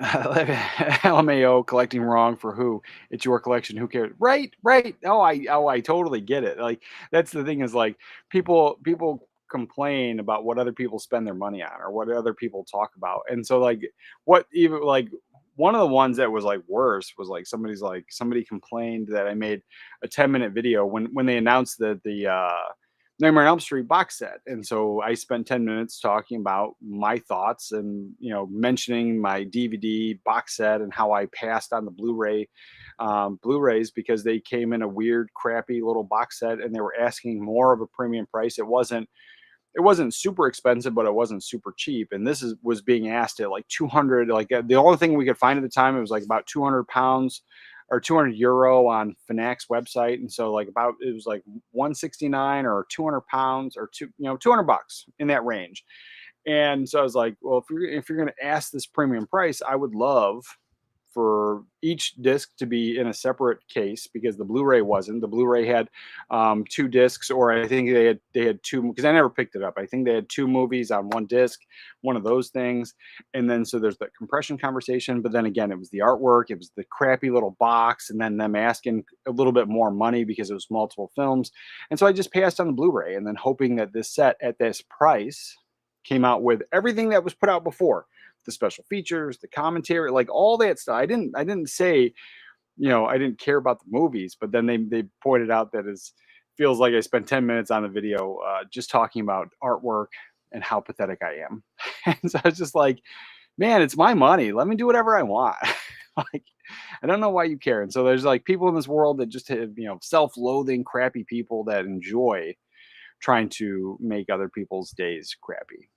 LMAO, collecting wrong for who? It's your collection. Who cares? Right. I totally get it. Like, that's the thing, is like people complain about what other people spend their money on or what other people talk about. And so like what even like one of the ones that was like worse was like somebody complained that I made a 10-minute video when they announced that the Nightmare on Elm Street box set. And so I spent 10 minutes talking about my thoughts and, mentioning my DVD box set and how I passed on the Blu-rays because they came in a weird, crappy little box set, and they were asking more of a premium price. It wasn't super expensive, but it wasn't super cheap. And this was being asked at like 200, like the only thing we could find at the time, it was like about 200 pounds or 200 euro on Fanac's website. And so like it was like 169 or 200 pounds or 200 bucks in that range. And so I was like, well, if you're going to ask this premium price, I would love for each disc to be in a separate case, because the Blu-ray wasn't. The Blu-ray had 2 discs, or I think they had 2, because I never picked it up. I think they had 2 movies on one disc, one of those things. And then so there's that compression conversation, but then again, it was the artwork, it was the crappy little box, and then them asking a little bit more money because it was multiple films. And so I just passed on the Blu-ray, and then hoping that this set at this price came out with everything that was put out before. The special features, the commentary, like all that stuff. I didn't say, I didn't care about the movies, but then they pointed out that it feels like I spent 10 minutes on the video just talking about artwork and how pathetic I am. And so I was just like, man, it's my money. Let me do whatever I want. Like, I don't know why you care. And so there's like people in this world that just have, self-loathing, crappy people that enjoy trying to make other people's days crappy.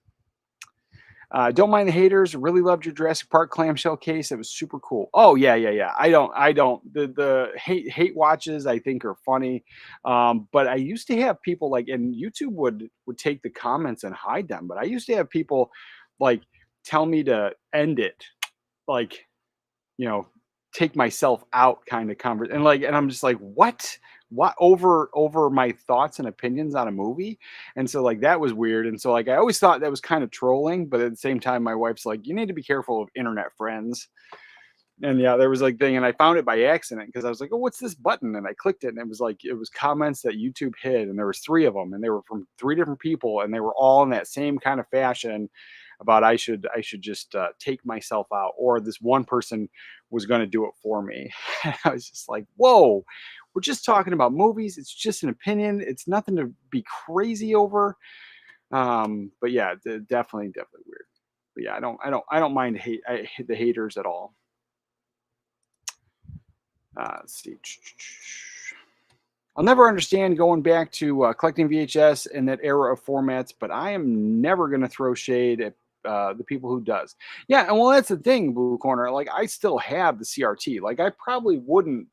Don't mind the haters. Really loved your Jurassic Park clamshell case. It was super cool. Oh yeah. I don't. The hate watches I think are funny, but I used to have people like, and YouTube would take the comments and hide them. But I used to have people like tell me to end it, like, take myself out kind of conversation, and I'm just like, what? what over my thoughts and opinions on a movie. And so like that was weird. And so like I always thought that was kind of trolling, but at the same time, my wife's like, you need to be careful of internet friends. And yeah, there was like thing, and I found it by accident because I was like, "Oh, what's this button?" And I clicked it, and it was like it was comments that YouTube hid, and there was three of them, and they were from three different people, and they were all in that same kind of fashion about I should just take myself out, or this one person was going to do it for me. And I was just like, "Whoa, we're just talking about movies. It's just an opinion. It's nothing to be crazy over." But yeah, definitely weird. But yeah, I don't mind the haters at all. Let's see. I'll never understand going back to collecting VHS in that era of formats, but I am never going to throw shade at the people who does. Yeah, and well, that's the thing, Blue Corner. Like, I still have the CRT. Like, I probably wouldn't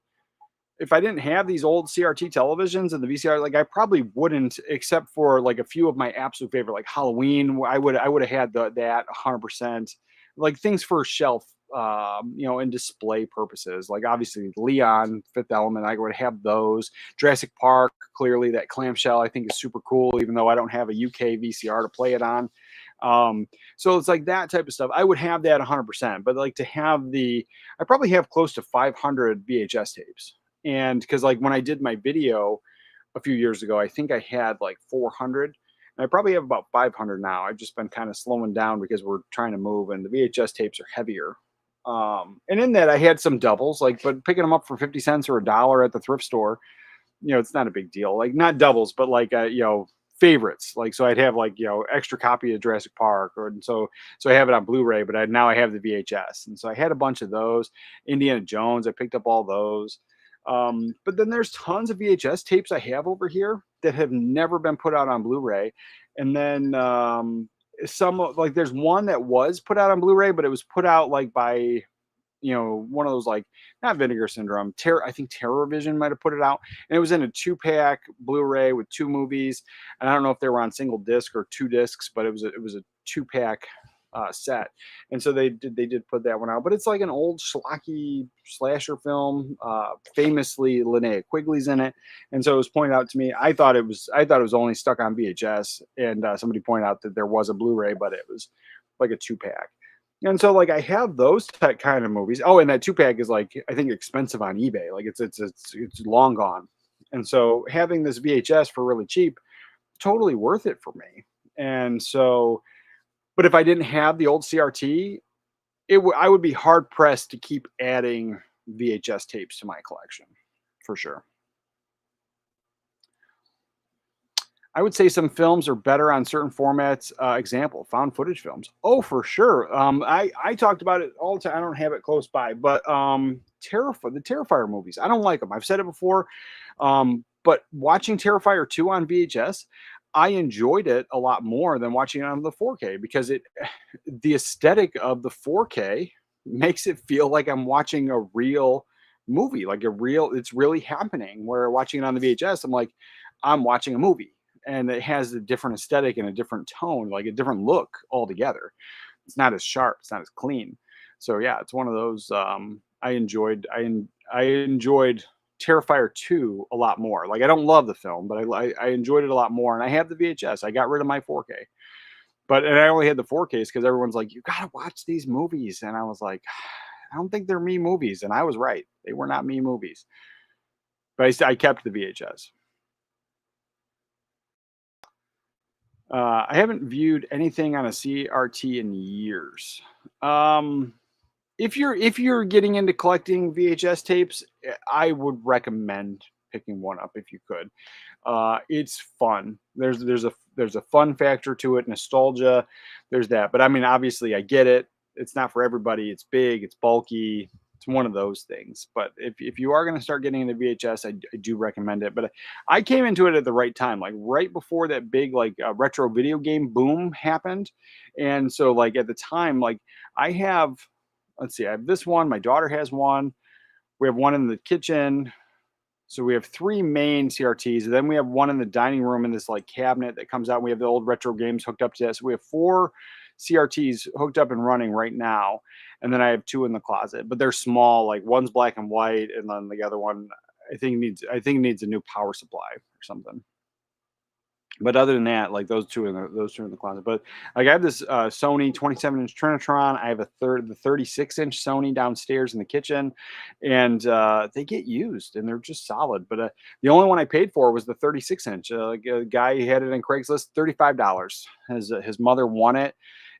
if I didn't have these old CRT televisions and the VCR. Like, I probably wouldn't, except for like a few of my absolute favorite, like Halloween. I would have had that 100%. Like things for shelf, and display purposes. Like obviously Leon, Fifth Element, I would have those. Jurassic Park, clearly that clamshell I think is super cool, even though I don't have a UK VCR to play it on. So it's like that type of stuff. I would have that 100%, but like to have I probably have close to 500 VHS tapes. And because like when I did my video a few years ago, I think I had like 400. And I probably have about 500 now. I've just been kind of slowing down because we're trying to move, and the VHS tapes are heavier. And in that, I had some doubles, like, but picking them up for 50 cents or $1 at the thrift store, it's not a big deal. Like, not doubles, but like, favorites. Like, so I'd have like, extra copy of Jurassic Park, so I have it on Blu-ray, but now I have the VHS. And so I had a bunch of those. Indiana Jones, I picked up all those. But then there's tons of VHS tapes I have over here that have never been put out on Blu-ray. And then some like there's one that was put out on Blu-ray, but it was put out like by one of those, like, not Vinegar Syndrome, I think Terror Vision might have put it out, and it was in a 2-pack Blu-ray with 2 movies. And I don't know if they were on single disc or 2 discs, but it was a 2-pack set. And so they did put that one out, but it's like an old schlocky slasher film. Famously, Linnea Quigley's in it, and so it was pointed out to me. I thought it was only stuck on VHS, and somebody pointed out that there was a Blu-ray, but it was like a 2-pack. And so like I have those kind of movies. Oh, and that 2-pack is like I think expensive on eBay. Like it's long gone. And so having this VHS for really cheap, totally worth it for me. And so, but if I didn't have the old CRT, I would be hard pressed to keep adding VHS tapes to my collection, for sure. I would say some films are better on certain formats. Example, found footage films. Oh, for sure. I talked about it all the time. I don't have it close by, but the Terrifier movies, I don't like them. I've said it before. But watching Terrifier 2 on VHS, I enjoyed it a lot more than watching it on the 4K, because the aesthetic of the 4K makes it feel like I'm watching a real movie, like it's really happening. Where watching it on the VHS, I'm like, I'm watching a movie. And it has a different aesthetic and a different tone, like a different look altogether. It's not as sharp, it's not as clean. So yeah, it's one of those. I enjoyed Terrifier 2 a lot more. Like, I don't love the film, but I enjoyed it a lot more. And I have the VHS. I got rid of my 4K, and I only had the 4Ks because everyone's like, you gotta watch these movies, and I was like, I don't think they're me movies, and I was right. They were not me movies. But I kept the VHS. I haven't viewed anything on a CRT in years. If you're getting into collecting VHS tapes, I would recommend picking one up if you could. It's fun. There's a fun factor to it, nostalgia. There's that. But I mean, obviously, I get it. It's not for everybody. It's big. It's bulky. It's one of those things. But if you are going to start getting into VHS, I do recommend it. But I came into it at the right time, like right before that big retro video game boom happened. And so like at the time, like I have, let's see, I have this one. My daughter has one. We have one in the kitchen. So we have 3 main CRTs. And then we have one in the dining room in this like cabinet that comes out. And we have the old retro games hooked up to that. So we have 4 CRTs hooked up and running right now. And then I have 2 in the closet, but they're small. Like one's black and white, and then the other one I think it needs a new power supply or something. But other than that, like those two in the closet. But like I have this Sony 27-inch Trinitron. I have the 36-inch Sony downstairs in the kitchen, and they get used and they're just solid. But the only one I paid for was the 36-inch. Like a guy had it in Craigslist, $35. His mother won it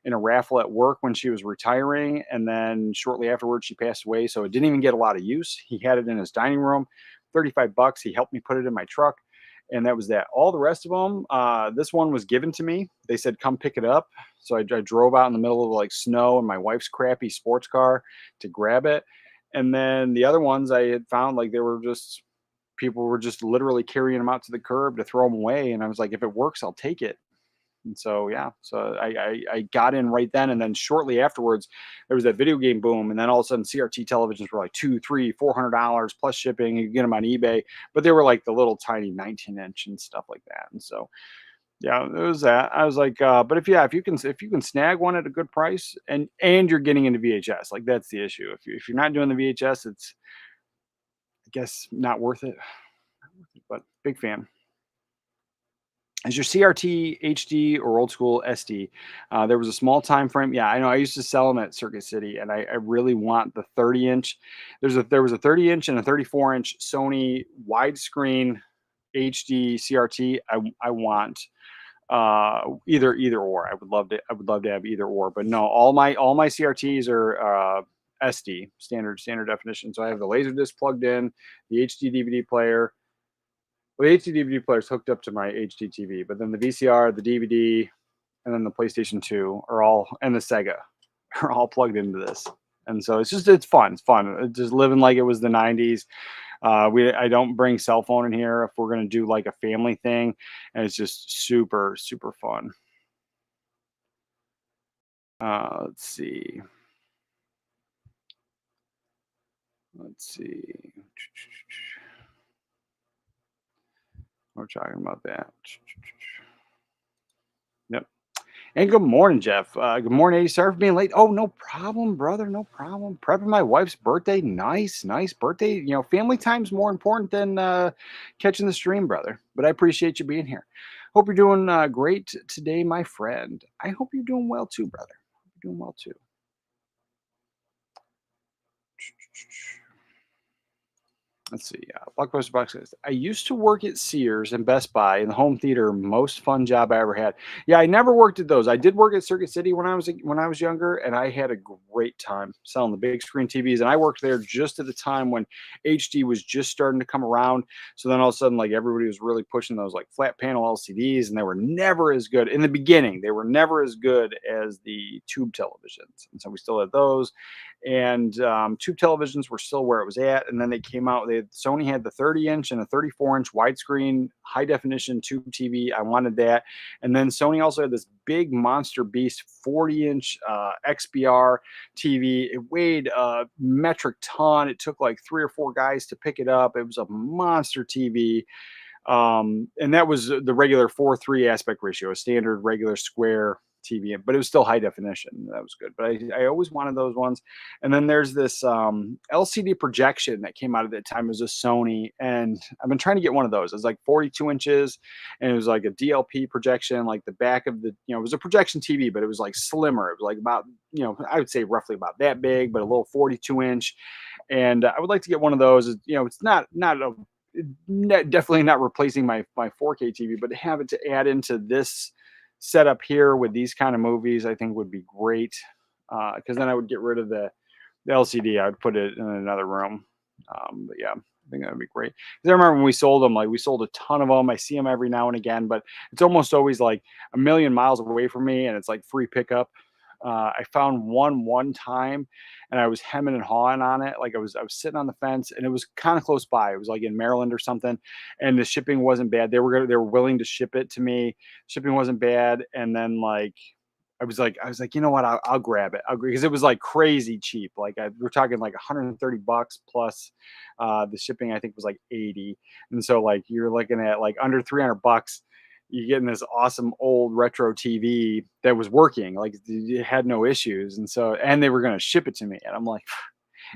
in a raffle at work when she was retiring, and then shortly afterwards she passed away. So it didn't even get a lot of use. He had it in his dining room, $35. He helped me put it in my truck, and that was that. All the rest of them, this one was given to me. They said, come pick it up. So I drove out in the middle of like snow in my wife's crappy sports car to grab it. And then the other ones I had found, like they were just, people were just literally carrying them out to the curb to throw them away. And I was like, if it works, I'll take it. And so, yeah, so I got in right then. And then shortly afterwards, there was that video game boom. And then all of a sudden CRT televisions were like $200, $300, $400 plus shipping. You could get them on eBay, but they were like the little tiny 19-inch and stuff like that. And so, yeah, it was that. I was like, but if you can snag one at a good price, and you're getting into VHS, like that's the issue. If you're not doing the VHS, it's, I guess, not worth it. But big fan. Is your CRT HD or old school SD? There was a small time frame. Yeah, I know. I used to sell them at Circuit City, and I really want the 30-inch. There was a 30-inch and a 34-inch Sony widescreen HD CRT. I want either or. I would love to have either or. But no, all my CRTs are SD, standard definition. So I have the Laserdisc plugged in, the HD DVD player. Well, the HD DVD player is hooked up to my HD TV, but then the VCR, the DVD, and then the PlayStation 2 are all, and the Sega are all plugged into this. And so it's fun. It's fun. It's just living like it was the 90s. I don't bring cell phone in here if we're going to do like a family thing. And it's just super, super fun. Let's see. We're talking about that. Yep. And good morning, Jeff. Good morning, 80. Sorry for being late. Oh, no problem, brother. No problem. Prepping my wife's birthday. Nice birthday. You know, family time's more important than catching the stream, brother. But I appreciate you being here. Hope you're doing great today, my friend. I hope you're doing well too, brother. Hope you're doing well too. Let's see. Blockbuster Box says, I used to work at Sears and Best Buy in the home theater. Most fun job I ever had. Yeah, I never worked at those. I did work at Circuit City when I was younger, and I had a great time selling the big screen TVs. And I worked there just at the time when HD was just starting to come around. So then all of a sudden, like everybody was really pushing those like flat panel LCDs, and they were never as good in the beginning. They were never as good as the tube televisions, and so we still had those. And tube televisions were still where it was at, and then they came out. Sony had the 30-inch and a 34-inch widescreen high definition tube TV. I wanted that. And then Sony also had this big monster beast 40-inch XBR TV. It weighed a metric ton. It took like 3 or 4 guys to pick it up. It was a monster TV. And that was the regular 4:3 aspect ratio, a standard regular square TV, but it was still high definition. That was good. But I always wanted those ones. And then there's this LCD projection that came out at that time. It was a Sony, and I've been trying to get one of those. It was like 42 inches, and it was like a DLP projection, like the back of the, it was a projection TV, but it was like slimmer. It was like about, I would say roughly about that big, but a little 42-inch. And I would like to get one of those. It's definitely not replacing my 4K TV, but to have it to add into this setup here with these kind of movies, I think would be great. Because then I would get rid of the LCD. I would put it in another room. But yeah, I think that would be great. Because I remember when we sold them, like we sold a ton of them. I see them every now and again, but it's almost always like a million miles away from me, and it's like free pickup. I found one time, and I was hemming and hawing on it. Like I was sitting on the fence, and it was kind of close by. It was like in Maryland or something, and the shipping wasn't bad. They were willing to ship it to me. Shipping wasn't bad, and then like I was like, you know what? I'll grab it. Because it was like crazy cheap. Like we're talking like $130 plus the shipping. I think was like 80, and so like you're looking at like under $300. You're getting this awesome old retro TV that was working, like it had no issues. And they were going to ship it to me. And I'm like,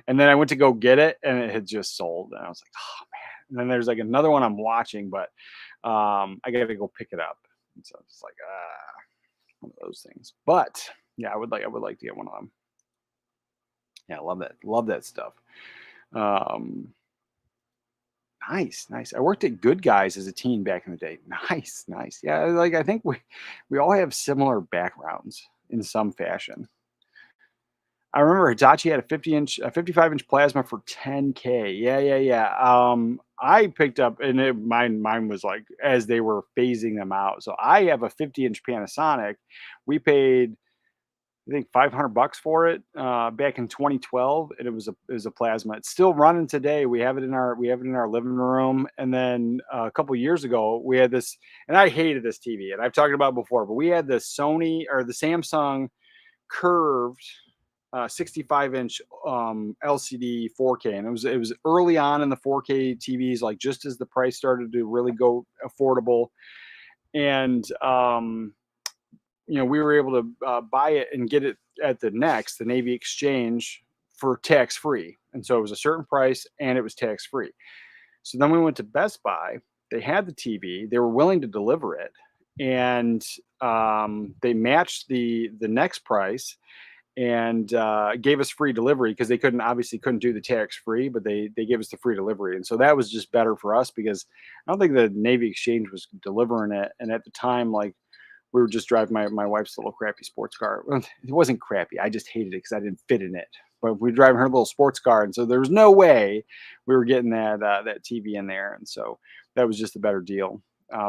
and then I went to go get it, and it had just sold. And I was like, oh man. And then there's like another one I'm watching, but I got to go pick it up. And so it's like one of those things. But yeah, I would like to get one of them. Yeah, I love that stuff. Um, Nice, nice. I worked at Good Guys as a teen back in the day. Nice, nice. Yeah, like I think we all have similar backgrounds in some fashion. I remember Hitachi had a 55-inch plasma for 10K. Yeah, yeah, yeah. I picked up, and mine was like as they were phasing them out. So I have a 50-inch Panasonic. We paid, I think, $500 for it back in 2012, and it was a plasma. It's still running today. We have it in our living room. And then a couple years ago, we had this, and I hated this TV, and I've talked about it before, but we had the Samsung curved 65-inch LCD 4K, and it was early on in the 4K TVs, like just as the price started to really go affordable, and we were able to buy it and get it at the Navy Exchange for tax free. And so it was a certain price and it was tax free. So then we went to Best Buy. They had the TV. They were willing to deliver it, and they matched the next price and gave us free delivery because they couldn't do the tax free, but they gave us the free delivery. And so that was just better for us because I don't think the Navy Exchange was delivering it. And at the time, like, we were just driving my wife's little crappy sports car. Well, it wasn't crappy. I just hated it because I didn't fit in it. But we were driving her little sports car, and so there was no way we were getting that TV in there. And so that was just a better deal.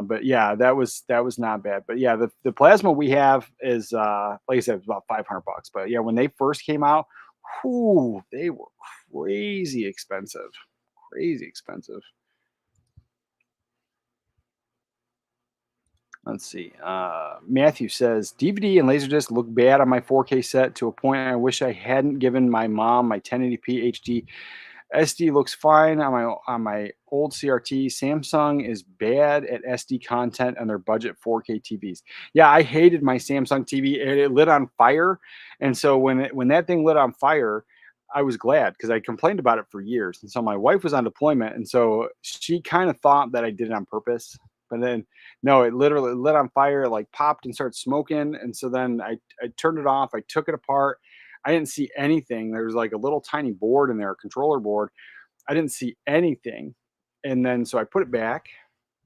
But yeah, that was not bad. But yeah, the plasma we have is like I said, it's about $500. But yeah, when they first came out, whoo, they were crazy expensive. Crazy expensive. Let's see. Matthew says DVD and Laserdisc look bad on my 4K set to a point I wish I hadn't given my mom my 1080p HD. SD looks fine on my old CRT. Samsung is bad at SD content on their budget 4K TVs. Yeah, I hated my Samsung TV. It lit on fire, and so when that thing lit on fire, I was glad because I complained about it for years. And so my wife was on deployment, and so she kind of thought that I did it on purpose. But then no, it literally lit on fire, like popped and started smoking. And so then I turned it off. I took it apart. I didn't see anything. There was like a little tiny board in there, a controller board. I didn't see anything. And then so I put it back,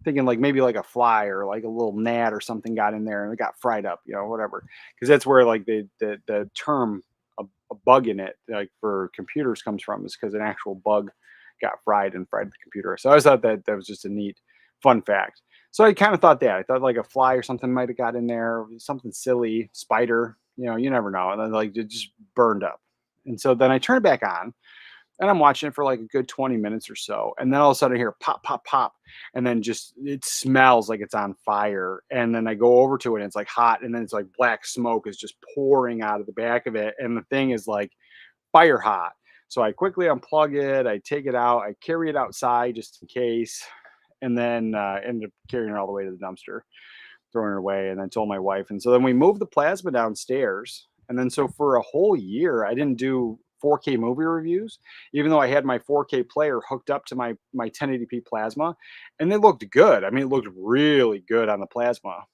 thinking like maybe like a fly or like a little gnat or something got in there and it got fried up, whatever. Because that's where like the term a bug in it, like for computers, comes from, is because an actual bug got fried the computer. So I always thought that was just a neat, fun fact. So I kind of thought that. I thought like a fly or something might have got in there, something silly, spider, you never know. And then like it just burned up. And so then I turn it back on and I'm watching it for like a good 20 minutes or so. And then all of a sudden I hear pop, pop, pop. And then just it smells like it's on fire. And then I go over to it and it's like hot. And then it's like black smoke is just pouring out of the back of it. And the thing is like fire hot. So I quickly unplug it. I take it out. I carry it outside just in case. And then ended up carrying it all the way to the dumpster, throwing it away, and then told my wife. And so then we moved the plasma downstairs. And then so for a whole year, I didn't do 4K movie reviews, even though I had my 4K player hooked up to my 1080p plasma, and it looked good. I mean, it looked really good on the plasma.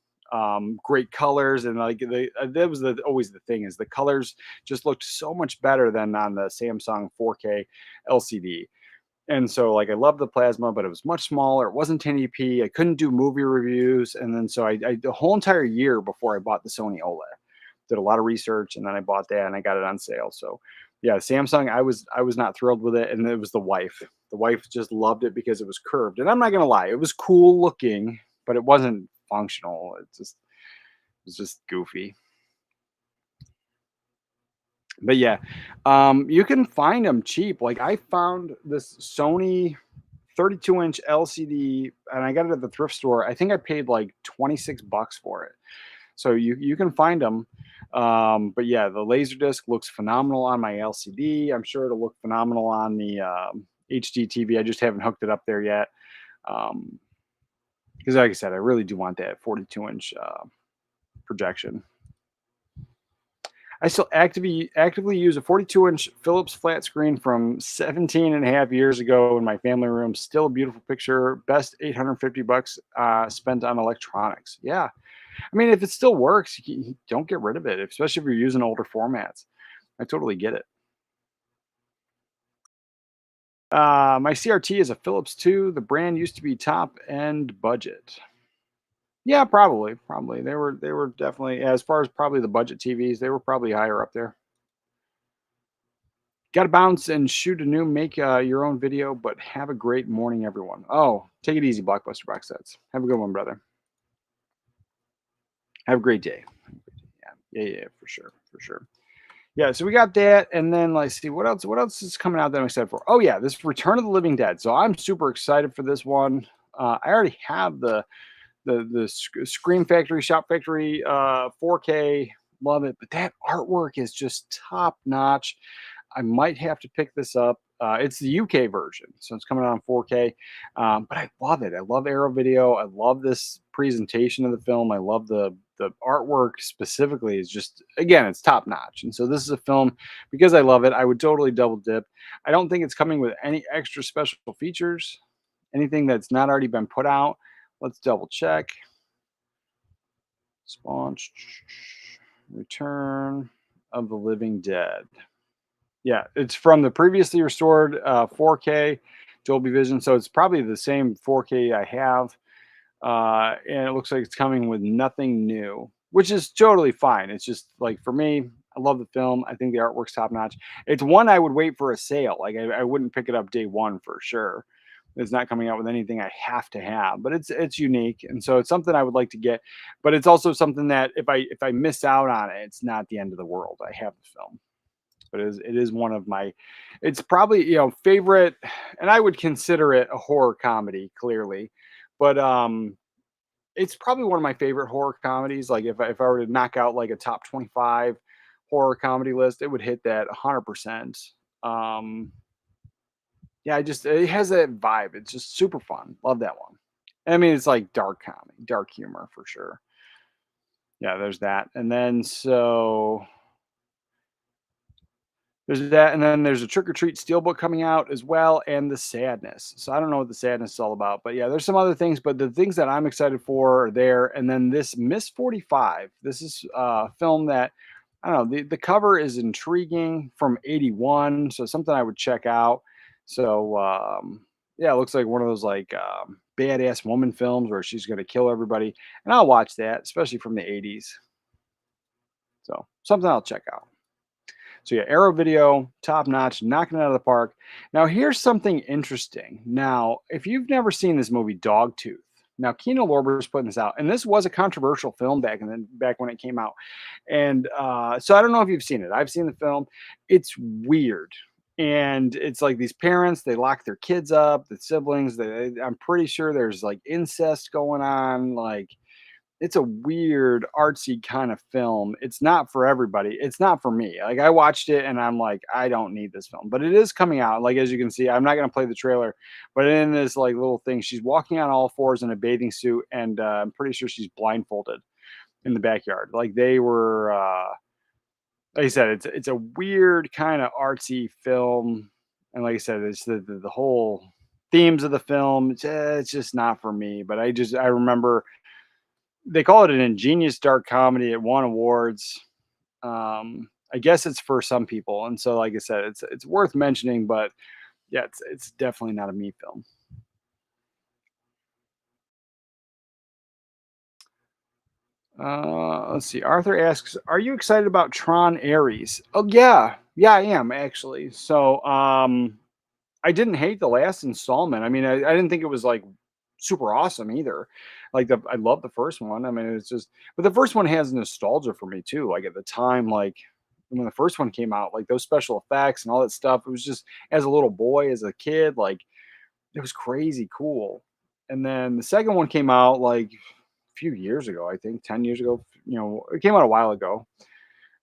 Great colors, and like that was always the thing, is the colors just looked so much better than on the Samsung 4K LCD. And so like I loved the plasma, but it was much smaller. It wasn't 1080p. I couldn't do movie reviews. And then so I the whole entire year before I bought the Sony OLED, did a lot of research, and then I bought that and I got it on sale. So yeah, Samsung, I was not thrilled with it. And it was the wife. The wife just loved it because it was curved. And I'm not gonna lie, it was cool looking, but it wasn't functional. It was just goofy. But yeah, you can find them cheap. Like I found this Sony 32-inch LCD, and I got it at the thrift store. I think I paid like $26 for it. So you can find them. But yeah, the Laserdisc looks phenomenal on my LCD. I'm sure it'll look phenomenal on the HD TV. I just haven't hooked it up there yet. Because like I said, I really do want that 42-inch projection. I still actively use a 42-inch Philips flat screen from 17 and a half years ago in my family room. Still a beautiful picture. Best $850 spent on electronics. Yeah, I mean, if it still works, you don't get rid of it, especially if you're using older formats. I totally get it. My CRT is a Philips 2. The brand used to be top end budget. Yeah, probably. They were definitely, as far as probably the budget TVs, they were probably higher up there. Got to bounce and shoot a new make your own video, but have a great morning, everyone. Oh, take it easy, Blockbuster Box Sets. Have a good one, brother. Have a great day. Yeah, for sure, for sure. Yeah, so we got that, and then let's see what else. What else is coming out that I'm excited for? Oh yeah, this Return of the Living Dead. So I'm super excited for this one. I already have the Scream Factory, Shop Factory 4K. Love it, but that artwork is just top notch. I might have to pick this up. It's the UK version, so it's coming out on 4K. But I love it. I love Arrow Video. I love this presentation of the film. I love the artwork specifically. Is just again, it's top notch. And so this is a film because I love it. I would totally double dip. I don't think it's coming with any extra special features, anything that's not already been put out. Let's double check. Spawn. Return of the Living Dead. Yeah, it's from the previously restored 4K Dolby Vision, so it's probably the same 4K I have, and it looks like it's coming with nothing new, which is totally fine. It's just like for me, I love the film. I think the artwork's top notch. It's one I would wait for a sale. Like I wouldn't pick it up day one for sure. It's not coming out with anything I have to have, but it's unique, and so it's something I would like to get. But it's also something that if I miss out on it, it's not the end of the world. I have the film, but it is one of my, it's probably favorite, and I would consider it a horror comedy clearly, but it's probably one of my favorite horror comedies. Like if I were to knock out like a top 25 horror comedy list, it would hit that 100%. Um, yeah, it has that vibe. It's just super fun. Love that one. I mean, it's like dark comedy, dark humor for sure. Yeah, there's that, and then so there's that, and then there's a Trick or Treat Steelbook coming out as well, and The Sadness. So I don't know what The Sadness is all about, but yeah, there's some other things, but the things that I'm excited for are there. And then this Miss 45. This is a film that I don't know. The cover is intriguing from '81, so something I would check out. So yeah, it looks like one of those like badass woman films where she's going to kill everybody, and I'll watch that, especially from the '80s. So something I'll check out. So yeah, Arrow Video, top notch, knocking it out of the park. Now here's something interesting. Now, if you've never seen this movie, Dogtooth. Now Kino Lorber's putting this out, and this was a controversial film back when it came out. And so I don't know if you've seen it. I've seen the film. It's weird, and it's like these parents they lock their kids up, the siblings. I'm pretty sure there's like incest going on, like it's a weird artsy kind of film. It's not for everybody. It's not for me. Like I watched it and I'm like, I don't need this film. But it is coming out. Like as you can see, I'm not gonna play the trailer, but in this like little thing, she's walking on all fours in a bathing suit, and I'm pretty sure she's blindfolded in the backyard. Like they were like I said, it's a weird kind of artsy film. And like I said, it's the whole themes of the film. It's just not for me. But I remember they call it an ingenious dark comedy. It won awards. I guess it's for some people, and so like I said, it's worth mentioning. But yeah, it's definitely not a me film. Let's see. Arthur asks, "Are you excited about Tron Ares?" Oh yeah, I am actually. So I didn't hate the last installment. I mean, I didn't think it was like super awesome either. Like I love the first one. I mean, it's just, but the first one has nostalgia for me too. Like at the time, like when the first one came out, like those special effects and all that stuff, it was just as a little boy, as a kid, like it was crazy cool. And then the second one came out like a few years ago, I think 10 years ago. It came out a while ago.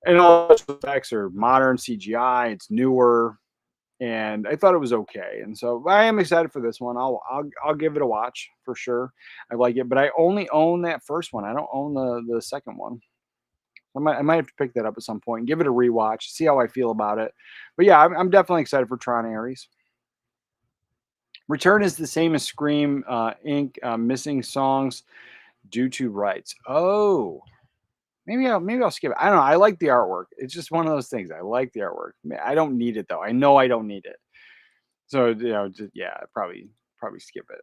And all the effects are modern CGI. It's newer, and I thought it was okay. And so I am excited for this one. I'll give it a watch for sure. I like it, but I only own that first one. I don't own the second one. I might have to pick that up at some point, give it a rewatch, see how I feel about it. But yeah, I'm definitely excited for Tron Ares. Return is the same as Scream Inc. Missing songs due to rights. Oh, maybe I'll skip it. I don't know. I like the artwork. It's just one of those things. I like the artwork. I don't need it though. I know I don't need it. So yeah, probably skip it.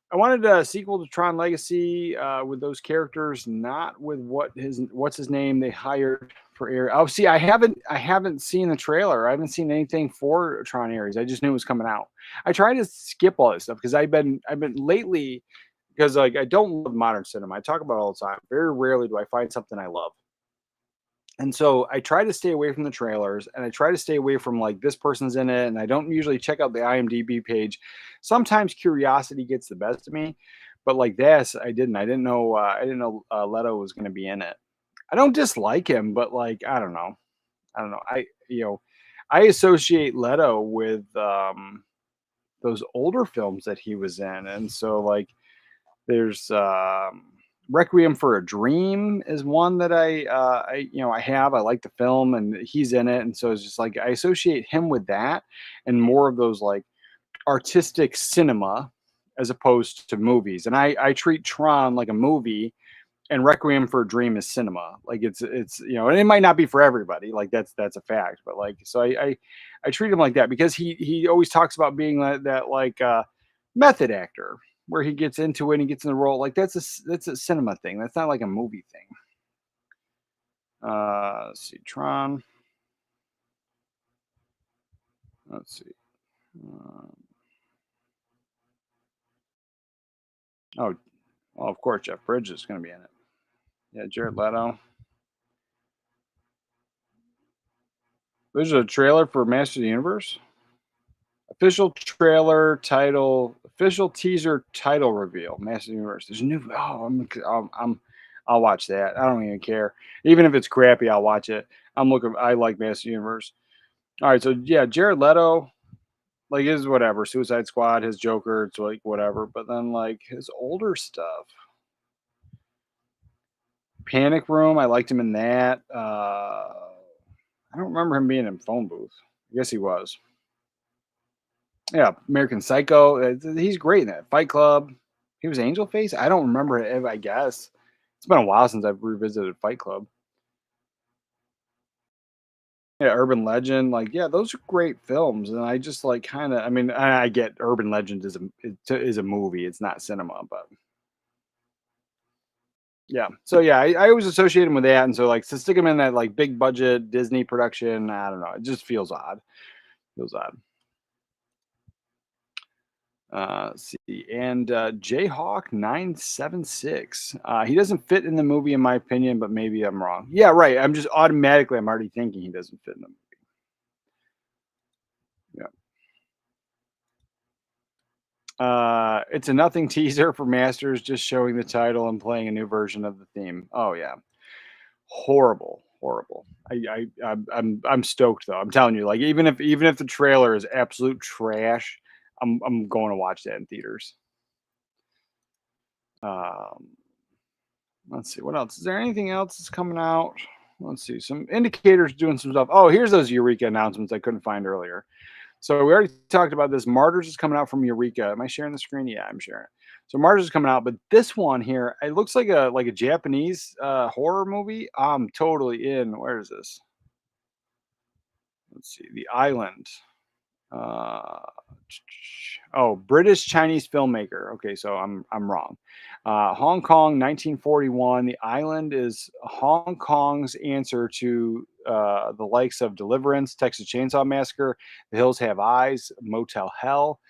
I wanted a sequel to Tron Legacy with those characters, not with what's his name they hired for Ares. Oh, see, I haven't seen the trailer. I haven't seen anything for Tron Ares. I just knew it was coming out. I try to skip all this stuff because I've been lately, because like I don't love modern cinema. I talk about it all the time. Very rarely do I find something I love. And so I try to stay away from the trailers, and I try to stay away from like this person's in it, and I don't usually check out the IMDb page. Sometimes curiosity gets the best of me, but like this, I didn't. I didn't know Leto was going to be in it. I don't dislike him, but like I don't know. I don't know. I associate Leto with those older films that he was in, and so like there's Requiem for a Dream is one that I like the film and he's in it, and so it's just like I associate him with that and more of those like artistic cinema as opposed to movies. And I treat Tron like a movie, and Requiem for a Dream is cinema. Like it's and it might not be for everybody. Like that's a fact, but like so I treat him like that because he always talks about being that like method actor where he gets into it and he gets in the role. Like that's a cinema thing. That's not like a movie thing. Let's see, Tron. Let's see. Uh, oh, well, of course, Jeff Bridges is going to be in it. Yeah, Jared Leto. There's a trailer for Master of the Universe. Official trailer title. Official teaser title reveal. Master of the Universe. There's a new. Oh, I'll watch that. I don't even care. Even if it's crappy, I'll watch it. I'm looking. I like Master of the Universe. All right, so yeah, Jared Leto, like his whatever, Suicide Squad, his Joker, it's like whatever. But then like his older stuff, Panic Room, I liked him in that. I don't remember him being in Phone Booth. I guess he was. Yeah, American Psycho. He's great in that. Fight Club. He was Angel Face. I don't remember it. I guess it's been a while since I've revisited Fight Club. Yeah, Urban Legend. Like, yeah, those are great films, and I just like kind of. I mean, I get Urban Legend is a movie. It's not cinema, but yeah. So yeah, I always associate him with that, and so like to stick him in that like big budget Disney production, I don't know. It just feels odd. Feels odd. Let's see, and Jayhawk 976. He doesn't fit in the movie, in my opinion, but maybe I'm wrong. Yeah, right. I'm just automatically, I'm already thinking he doesn't fit in the movie. Yeah. It's a nothing teaser for Masters, just showing the title and playing a new version of the theme. Oh yeah, horrible, horrible. I'm stoked though. I'm telling you, like even if the trailer is absolute trash, I'm going to watch that in theaters. Um, let's see what else. Is there anything else that's coming out? Let's see. Some indicators doing some stuff. Oh, here's those Eureka announcements I couldn't find earlier. So we already talked about this. Martyrs is coming out from Eureka. Am I sharing the screen? Yeah, I'm sharing it. So Martyrs is coming out, but this one here, it looks like a Japanese horror movie. I'm totally in. Where is this? Let's see. The Island. Uh, British Chinese filmmaker. Okay, so I'm wrong. Hong Kong, 1941. The Island is Hong Kong's answer to the likes of Deliverance, Texas Chainsaw Massacre, The Hills Have Eyes, Motel Hell.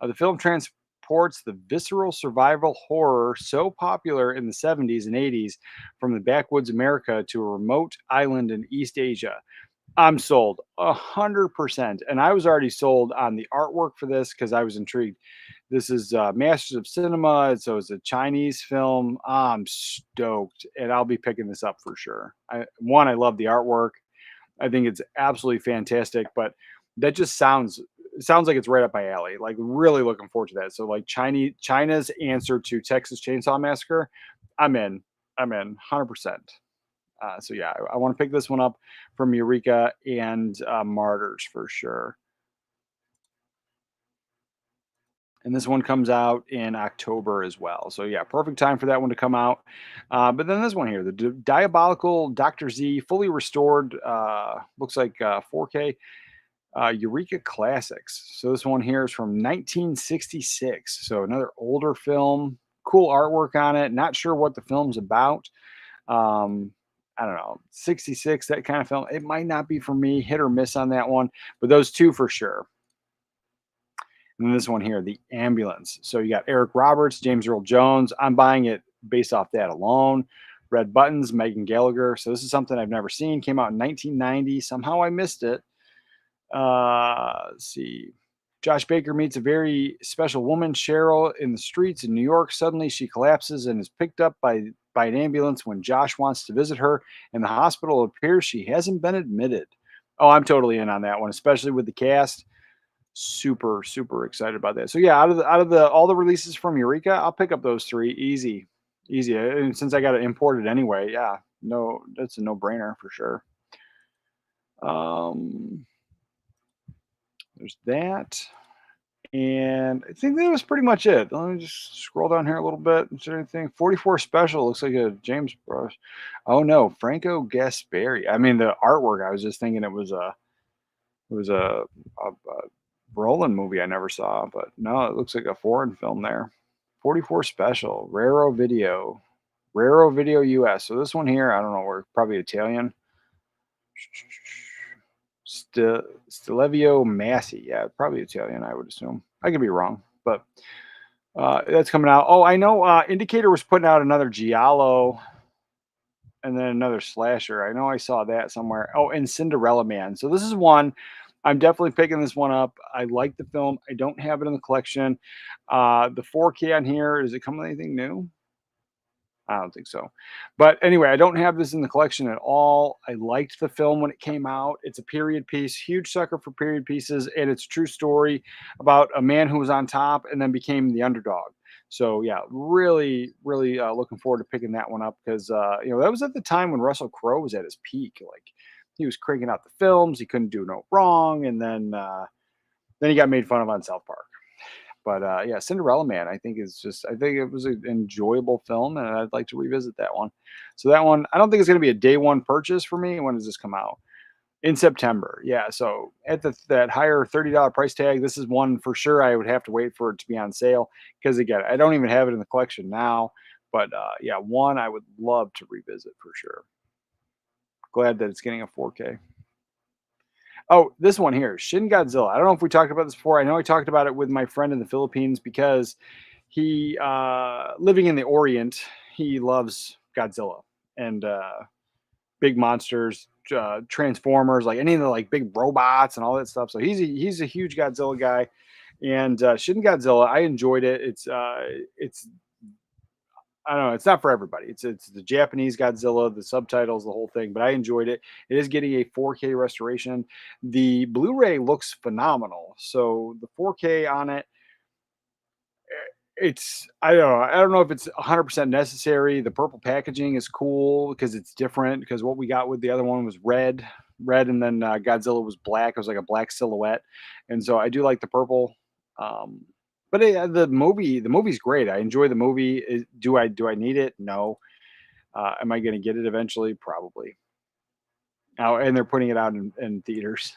The film transports the visceral survival horror so popular in the 70s and 80s from the backwoods America to a remote island in East Asia. I'm sold 100%. And I was already sold on the artwork for this because I was intrigued. This is Masters of Cinema. So it's a Chinese film. I'm stoked. And I'll be picking this up for sure. I love the artwork. I think it's absolutely fantastic. But that just sounds like it's right up my alley. Like really looking forward to that. So like China's answer to Texas Chainsaw Massacre, I'm in. I'm in 100%. So yeah, I want to pick this one up from Eureka and Martyrs for sure. And this one comes out in October as well. So yeah, perfect time for that one to come out. But then this one here, the Diabolical Dr. Z, fully restored, looks like 4K Eureka Classics. So this one here is from 1966. So another older film, cool artwork on it. Not sure what the film's about. Um, I don't know, 66, that kind of film. It might not be for me, hit or miss on that one, but those two for sure. And then this one here, The Ambulance. So you got Eric Roberts, James Earl Jones. I'm buying it based off that alone. Red Buttons, Megan Gallagher. So this is something I've never seen. Came out in 1990. Somehow I missed it. Let's see. Josh Baker meets a very special woman, Cheryl, in the streets in New York. Suddenly she collapses and is picked up by an ambulance when Josh wants to visit her. In the hospital, it appears she hasn't been admitted. Oh, I'm totally in on that one, especially with the cast. Super excited about that. So yeah, out of the all the releases from Eureka, I'll pick up those three easy. And since I got it imported anyway, yeah, no, that's a no brainer for sure. There's that, and I think that was pretty much it. Let me just scroll down here a little bit. Is there anything? 44 Special looks like a James Bros. Oh no, Franco Gasperi. I mean, the artwork. I was just thinking it was a Roland movie I never saw, but no, it looks like a foreign film there. 44 Special, Raro Video US. So this one here, I don't know, we're probably Italian. Stelvio Massi, yeah, probably Italian, I would assume. I could be wrong, but that's coming out. Oh, I know. Indicator was putting out another Giallo and then another slasher. I know I saw that somewhere. Oh, and Cinderella Man. So this is one. I'm definitely picking this one up. I like the film. I don't have it in the collection. The 4K on here, does it come with anything new? I don't think so. But anyway, I don't have this in the collection at all. I liked the film when it came out. It's a period piece, huge sucker for period pieces, and it's a true story about a man who was on top and then became the underdog. So yeah, really looking forward to picking that one up because that was at the time when Russell Crowe was at his peak. Like he was cranking out the films, he couldn't do no wrong, and then he got made fun of on South Park. But yeah, Cinderella Man, I think it was an enjoyable film, and I'd like to revisit that one. So that one, I don't think it's going to be a day one purchase for me. When does this come out? In September. Yeah. So at that higher $30 price tag, this is one for sure. I would have to wait for it to be on sale because again, I don't even have it in the collection now. But yeah, one I would love to revisit for sure. Glad that it's getting a 4K. Oh, this one here, Shin Godzilla. I don't know if we talked about this before. I know I talked about it with my friend in the Philippines because he, living in the Orient, he loves Godzilla and big monsters, Transformers, like any of the like big robots and all that stuff. So he's a huge Godzilla guy. And Shin Godzilla, I enjoyed it. It's I don't know. It's not for everybody. It's the Japanese Godzilla, the subtitles, the whole thing. But I enjoyed it. It is getting a 4K restoration. The Blu-ray looks phenomenal. So the 4K on it, it's I don't know. I don't know if it's 100% necessary. The purple packaging is cool because it's different. Because what we got with the other one was red, and then Godzilla was black. It was like a black silhouette, and so I do like the purple. Um, but the movie's great. I enjoy the movie. Do I need it? No. Am I going to get it eventually? Probably. Now, and they're putting it out in theaters.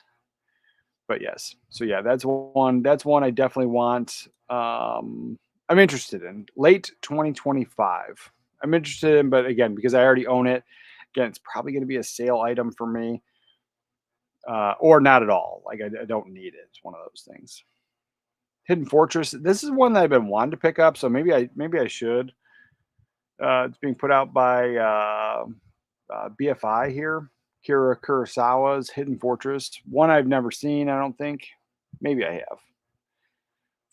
But yes, so yeah, that's one. That's one I definitely want. I'm interested in late 2025. I'm interested in, but again, because I already own it, again, it's probably going to be a sale item for me, or not at all. Like I don't need it. It's one of those things. Hidden Fortress. This is one that I've been wanting to pick up, so maybe I should. It's being put out by BFI here. Kira Kurosawa's Hidden Fortress. One I've never seen. I don't think. Maybe I have.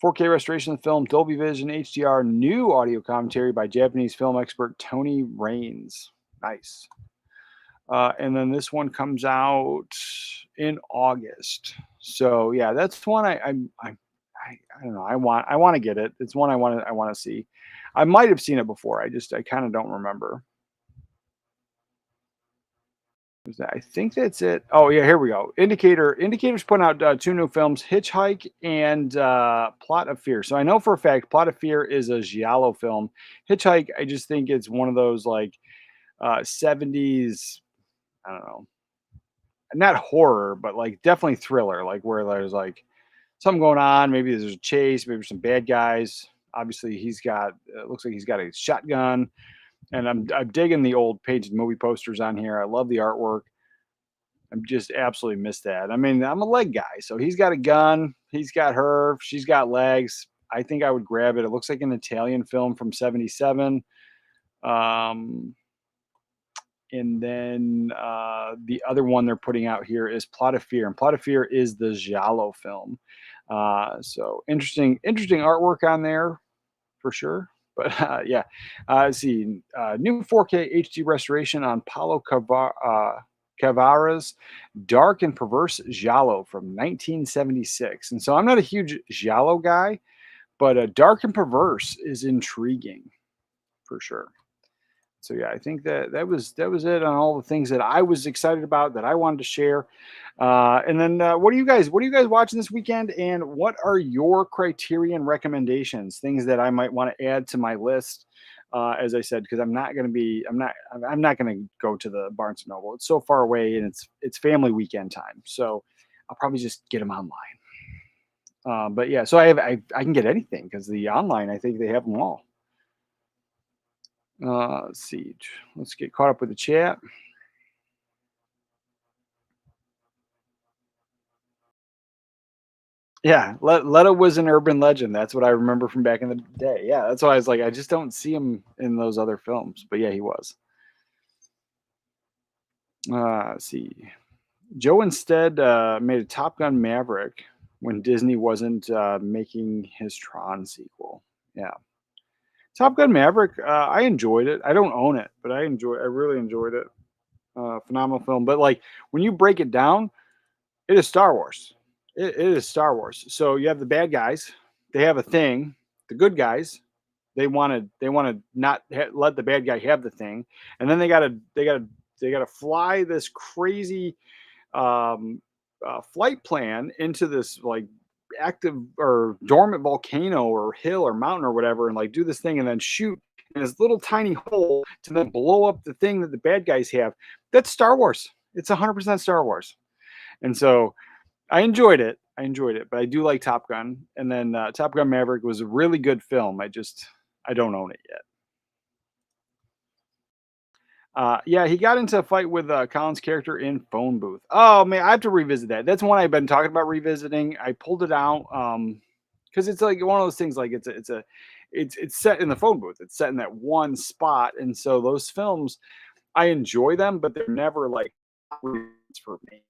4K restoration of the film, Dolby Vision, HDR, new audio commentary by Japanese film expert Tony Raines. Nice. And then this one comes out in August. So yeah, that's one I don't know. I want to get it. It's one I want to see. I might have seen it before. I kind of don't remember. I think that's it. Oh yeah, here we go. Indicator's putting out two new films, Hitchhike and Plot of Fear. So I know for a fact Plot of Fear is a giallo film. Hitchhike, I just think it's one of those like 70s, I don't know, not horror, but like definitely thriller, like where there's like something going on. Maybe there's a chase, maybe some bad guys. Obviously, he's got looks like he's got a shotgun, and I'm digging the old painted movie posters on here. I love the artwork. I'm just absolutely missed that. I mean, I'm a leg guy, so he's got a gun, he's got her, she's got legs. I think I would grab it. It looks like an Italian film from '77. Um, and then the other one they're putting out here is Plot of Fear, and Plot of Fear is the giallo film. So interesting artwork on there for sure. But yeah, let's see, new 4K HD restoration on Paulo Cavara's Dark and Perverse Giallo from 1976. And so I'm not a huge giallo guy, but Dark and Perverse is intriguing for sure. So yeah, I think that was it on all the things that I was excited about that I wanted to share. And then what are you guys watching this weekend? And what are your Criterion recommendations? Things that I might want to add to my list. As I said, because I'm not going to go to the Barnes and Noble. It's so far away, and it's family weekend time. So I'll probably just get them online. But yeah, so I can get anything because the online, I think they have them all. Let's see. Let's get caught up with the chat. Yeah, Leto was an urban legend. That's what I remember from back in the day. Yeah, that's why I was like, I just don't see him in those other films. But yeah, he was. Let's see. Joe instead made a Top Gun Maverick when Disney wasn't making his Tron sequel. Yeah, Top Gun Maverick. I enjoyed it. I don't own it, but I really enjoyed it. Phenomenal film. But like when you break it down, it is Star Wars. It is Star Wars. So you have the bad guys. They have a thing. The good guys. They want to not let the bad guy have the thing, and then they gotta fly this crazy um, flight plan into this like active or dormant volcano or hill or mountain or whatever, and like do this thing and then shoot in this little tiny hole to then blow up the thing that the bad guys have. That's Star Wars. It's 100% Star Wars. And so I enjoyed it, but I do like Top Gun. And then Top Gun Maverick was a really good film. I don't own it yet. Yeah, he got into a fight with Colin's character in Phone Booth. Oh man, I have to revisit that. That's one I've been talking about revisiting. I pulled it out because it's like one of those things. Like it's set in the phone booth. It's set in that one spot, and so those films I enjoy them, but they're never like for me.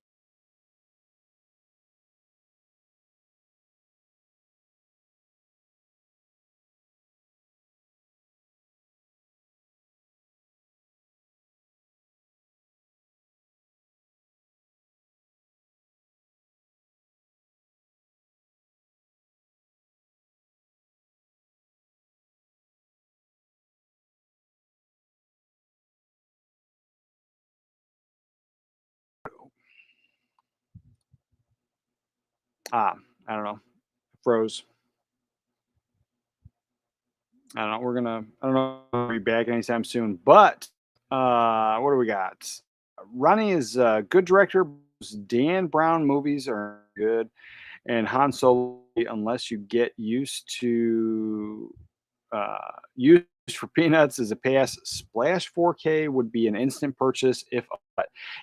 Ah, I don't know. Froze. I don't know. I don't know if we'll be back anytime soon. But what do we got? Ronnie is a good director. Dan Brown movies are good. And Han Solo, unless you get used for peanuts, is a pass. Splash 4K would be an instant purchase if.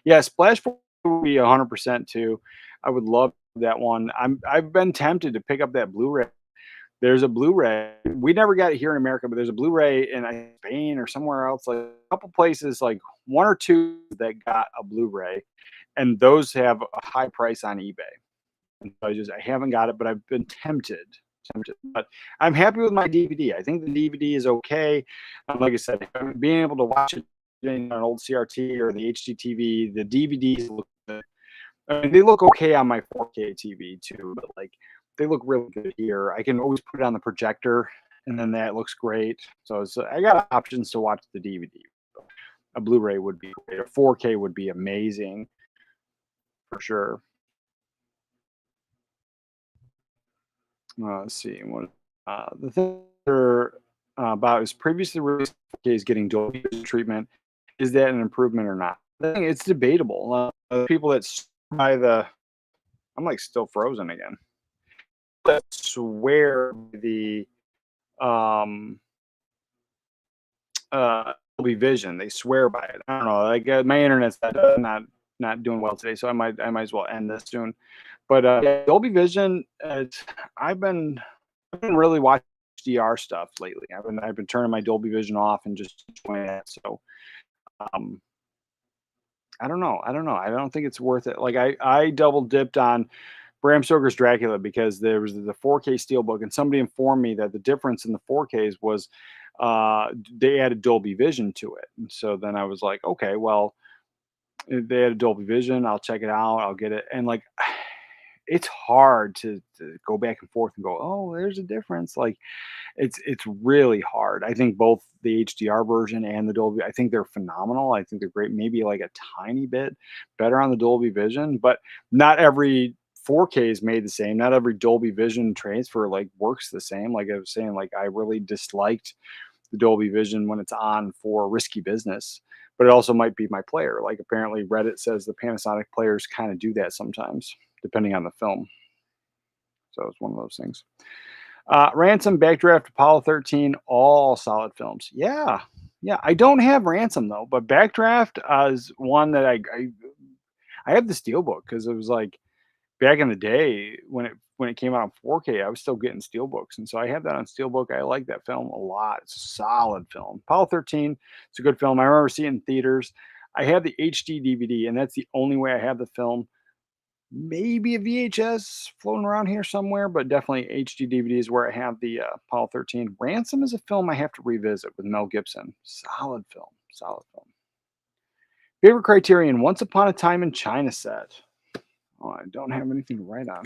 Yeah, Splash 4K would be 100% too. I would love that one. I've been tempted to pick up that Blu-ray. There's a Blu-ray. We never got it here in America, but there's a Blu-ray in Spain or somewhere else, like a couple places, like one or two that got a Blu-ray, and those have a high price on eBay. And so I haven't got it, but I've been tempted. But I'm happy with my DVD. I think the DVD is okay. Like I said, being able to watch it in an old CRT or the HDTV, the DVDs look good. I mean, they look okay on my 4K TV too, but like they look really good here. I can always put it on the projector, and then that looks great. So I got options to watch the DVD. A Blu-ray would be great. A 4K would be amazing for sure. Let's see what the thing are, about is previously released 4K is getting Dolby Vision treatment. Is that an improvement or not? I think it's debatable. People that by the I'm like still frozen again. That swear the um Dolby Vision. They swear by it. I don't know. Like my internet's not doing well today, so I might as well end this soon. But yeah, Dolby Vision. I've been really watching HDR stuff lately. I've been turning my Dolby Vision off and just enjoying it. So um, I don't know. I don't know. I don't think it's worth it. Like I double dipped on Bram Stoker's Dracula because there was the 4K steelbook, and somebody informed me that the difference in the 4Ks was they added Dolby Vision to it. And so then I was like, okay, well, if they added Dolby Vision, I'll check it out. I'll get it. And like, it's hard to go back and forth and go, oh, there's a difference. Like, it's really hard. I think both the HDR version and the Dolby, I think they're phenomenal. I think they're great. Maybe like a tiny bit better on the Dolby Vision, but not every 4K is made the same. Not every Dolby Vision transfer like works the same. Like I was saying, like I really disliked the Dolby Vision when it's on for risky business, but it also might be my player. Like apparently Reddit says the Panasonic players kind of do that sometimes, depending on the film. So it's one of those things. Ransom, Backdraft, Apollo 13, all solid films. Yeah, yeah. I don't have Ransom though, but Backdraft is one that I have the steelbook because it was like back in the day when it came out on 4K, I was still getting steelbooks, and so I have that on steelbook. I like that film a lot. It's a solid film. Apollo 13, it's a good film. I remember seeing it in theaters. I have the HD DVD, and that's the only way I have the film. Maybe a VHS floating around here somewhere, but definitely HD DVD is where I have the Apollo 13. Ransom is a film I have to revisit with Mel Gibson. Solid film. Solid film. Favorite Criterion, Once Upon a Time in China set. Oh, I don't have anything to write on.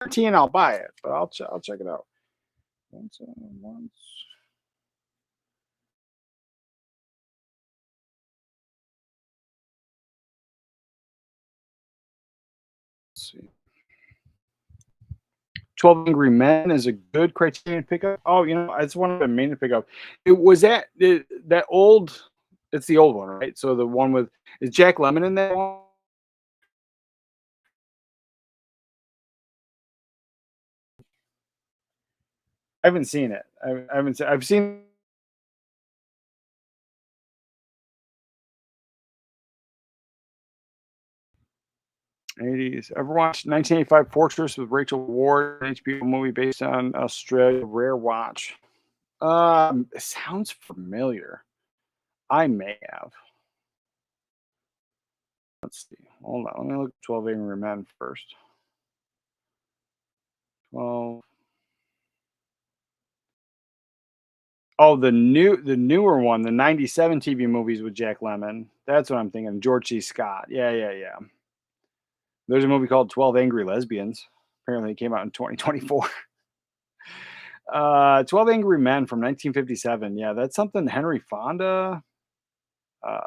13, I'll buy it, but I'll check it out. Once. Let's see. 12 Angry Men is a good Criterion pickup. Oh, it's one of the main to pick up. It was that old. It's the old one, right? So the one with is Jack Lemmon in that one? I haven't seen it. I haven't. I've seen 80s. Ever watched 1985 Fortress with Rachel Ward, an HBO movie based on Australia? Rare watch. It sounds familiar. I may have. Let's see. Hold on. Let me look at 12 Angry Men first. 12. Oh, the newer one, the 97 TV movies with Jack Lemmon. That's what I'm thinking. George C. Scott. Yeah, yeah, yeah. There's a movie called 12 Angry Lesbians. Apparently it came out in 2024. 12 Angry Men from 1957. Yeah, that's something Henry Fonda, uh,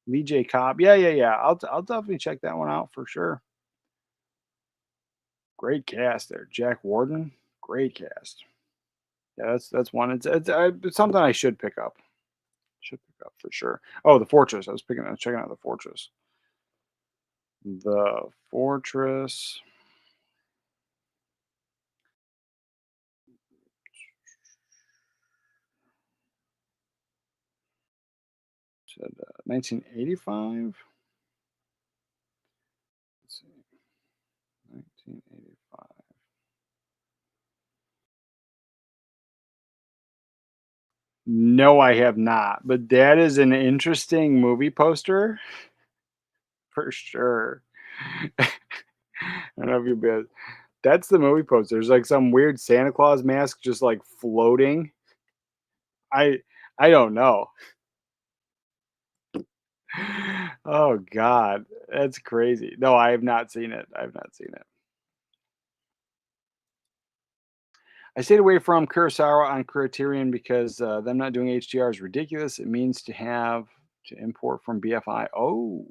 Lee J. Cobb. Yeah, yeah, yeah. I'll definitely check that one out for sure. Great cast there. Jack Warden. Great cast. Yeah, that's one. It's something I should pick up. Should pick up for sure. Oh, the Fortress. I was checking out the Fortress. The Fortress. Said 1985. Let's see. 1985. No, I have not. But that is an interesting movie poster for sure. I don't know if you've been. That's the movie poster. There's like some weird Santa Claus mask just like floating. I I don't know. Oh God, that's crazy. No, I have not seen it. I have not seen it. I stayed away from Kurosawa on Criterion because them not doing HDR is ridiculous. It means to have to import from BFI. Oh,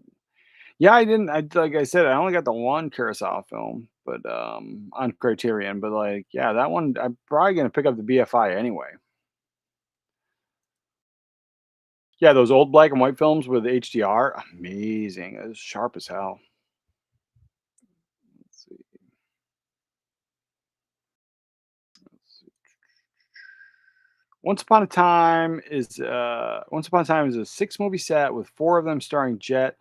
yeah, I didn't. I like I said, I only got the one Kurosawa film, but on Criterion. But like, yeah, that one I'm probably gonna pick up the BFI anyway. Yeah, those old black and white films with HDR, amazing. It's sharp as hell. Let's see. Let's see. Once Upon a Time is a 6 movie set with 4 of them starring Jet.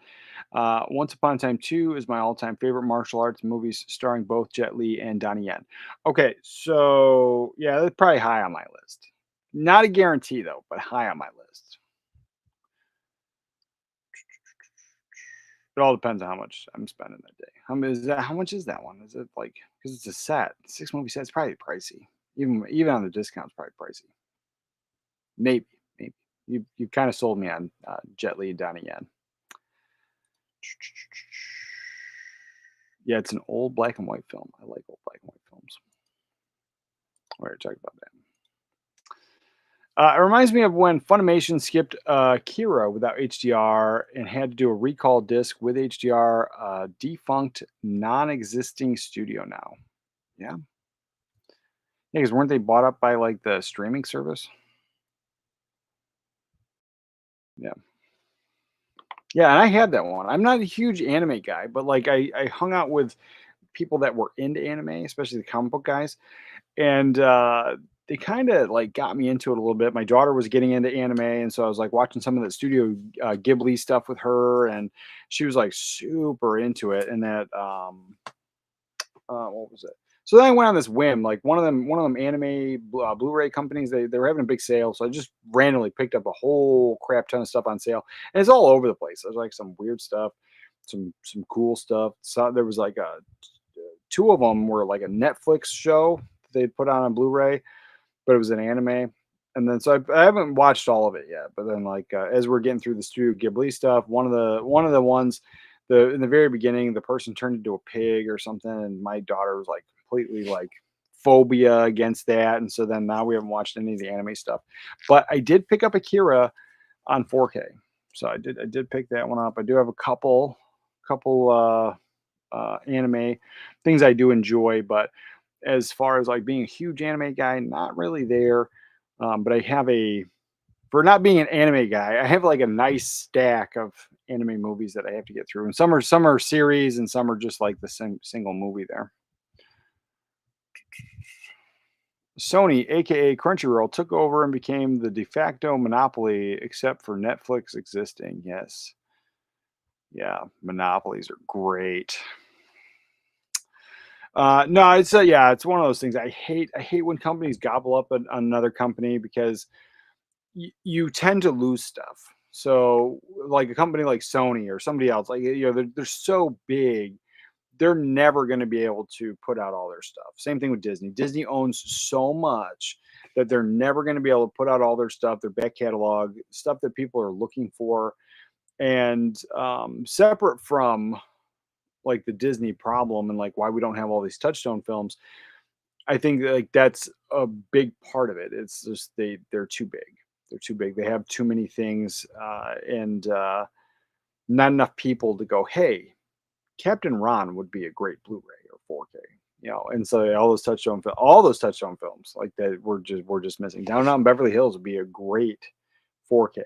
Once Upon a Time 2 is my all-time favorite martial arts movies starring both Jet Li and Donnie Yen. Okay, so yeah, that's probably high on my list. Not a guarantee though, but high on my list. It all depends on how much I'm spending that day. How much is that one? Is it like because it's a set, 6 movie set? It's probably pricey. Even on the discount, it's probably pricey. Maybe, maybe. You kind of sold me on Jet Li and Donnie Yen. Yeah, it's an old black and white film. I like old black and white films. We already talked about that. It reminds me of when Funimation skipped Kira without HDR and had to do a recall disc with HDR. Defunct, non-existing studio now. Yeah, yeah, because weren't they bought up by like the streaming service? Yeah, yeah, and I had that one. I'm not a huge anime guy, but like I hung out with people that were into anime, especially the comic book guys, and they kind of like got me into it a little bit. My daughter was getting into anime, and so I was like watching some of the Studio Ghibli stuff with her, and she was like super into it. And that what was it? So then I went on this whim, like one of them anime Blu-ray companies. They were having a big sale, so I just randomly picked up a whole crap ton of stuff on sale, and it's all over the place. There's like some weird stuff, some cool stuff. So there was like a two of them were like a Netflix show they put on Blu-ray, but it was an anime. And then so I haven't watched all of it yet. But then like as we're getting through the Studio Ghibli stuff, one of the ones, the in the very beginning, the person turned into a pig or something, and my daughter was like completely like phobia against that. And so then now we haven't watched any of the anime stuff. But I did pick up Akira on 4K. So I did pick that one up. I do have a couple anime things I do enjoy, but as far as like being a huge anime guy, not really there. But I have for not being an anime guy, I have like a nice stack of anime movies that I have to get through, and some are series, and some are just like the same single movie there. Sony, aka Crunchyroll, took over and became the de facto monopoly, except for Netflix existing. Yes, yeah, monopolies are great. No, it's yeah, it's one of those things. I hate when companies gobble up another company because you tend to lose stuff. So, like a company like Sony or somebody else, like they're so big, they're never going to be able to put out all their stuff. Same thing with Disney. Disney owns so much that they're never going to be able to put out all their stuff, their back catalog, stuff that people are looking for. And separate from like the Disney problem and like why we don't have all these Touchstone films, I think like that's a big part of it. It's just they're too big. They're too big. They have too many things, and not enough people to go. Hey, Captain Ron would be a great Blu-ray or 4K. And so all those Touchstone films like that we're just missing. Down and Out in Beverly Hills would be a great 4K.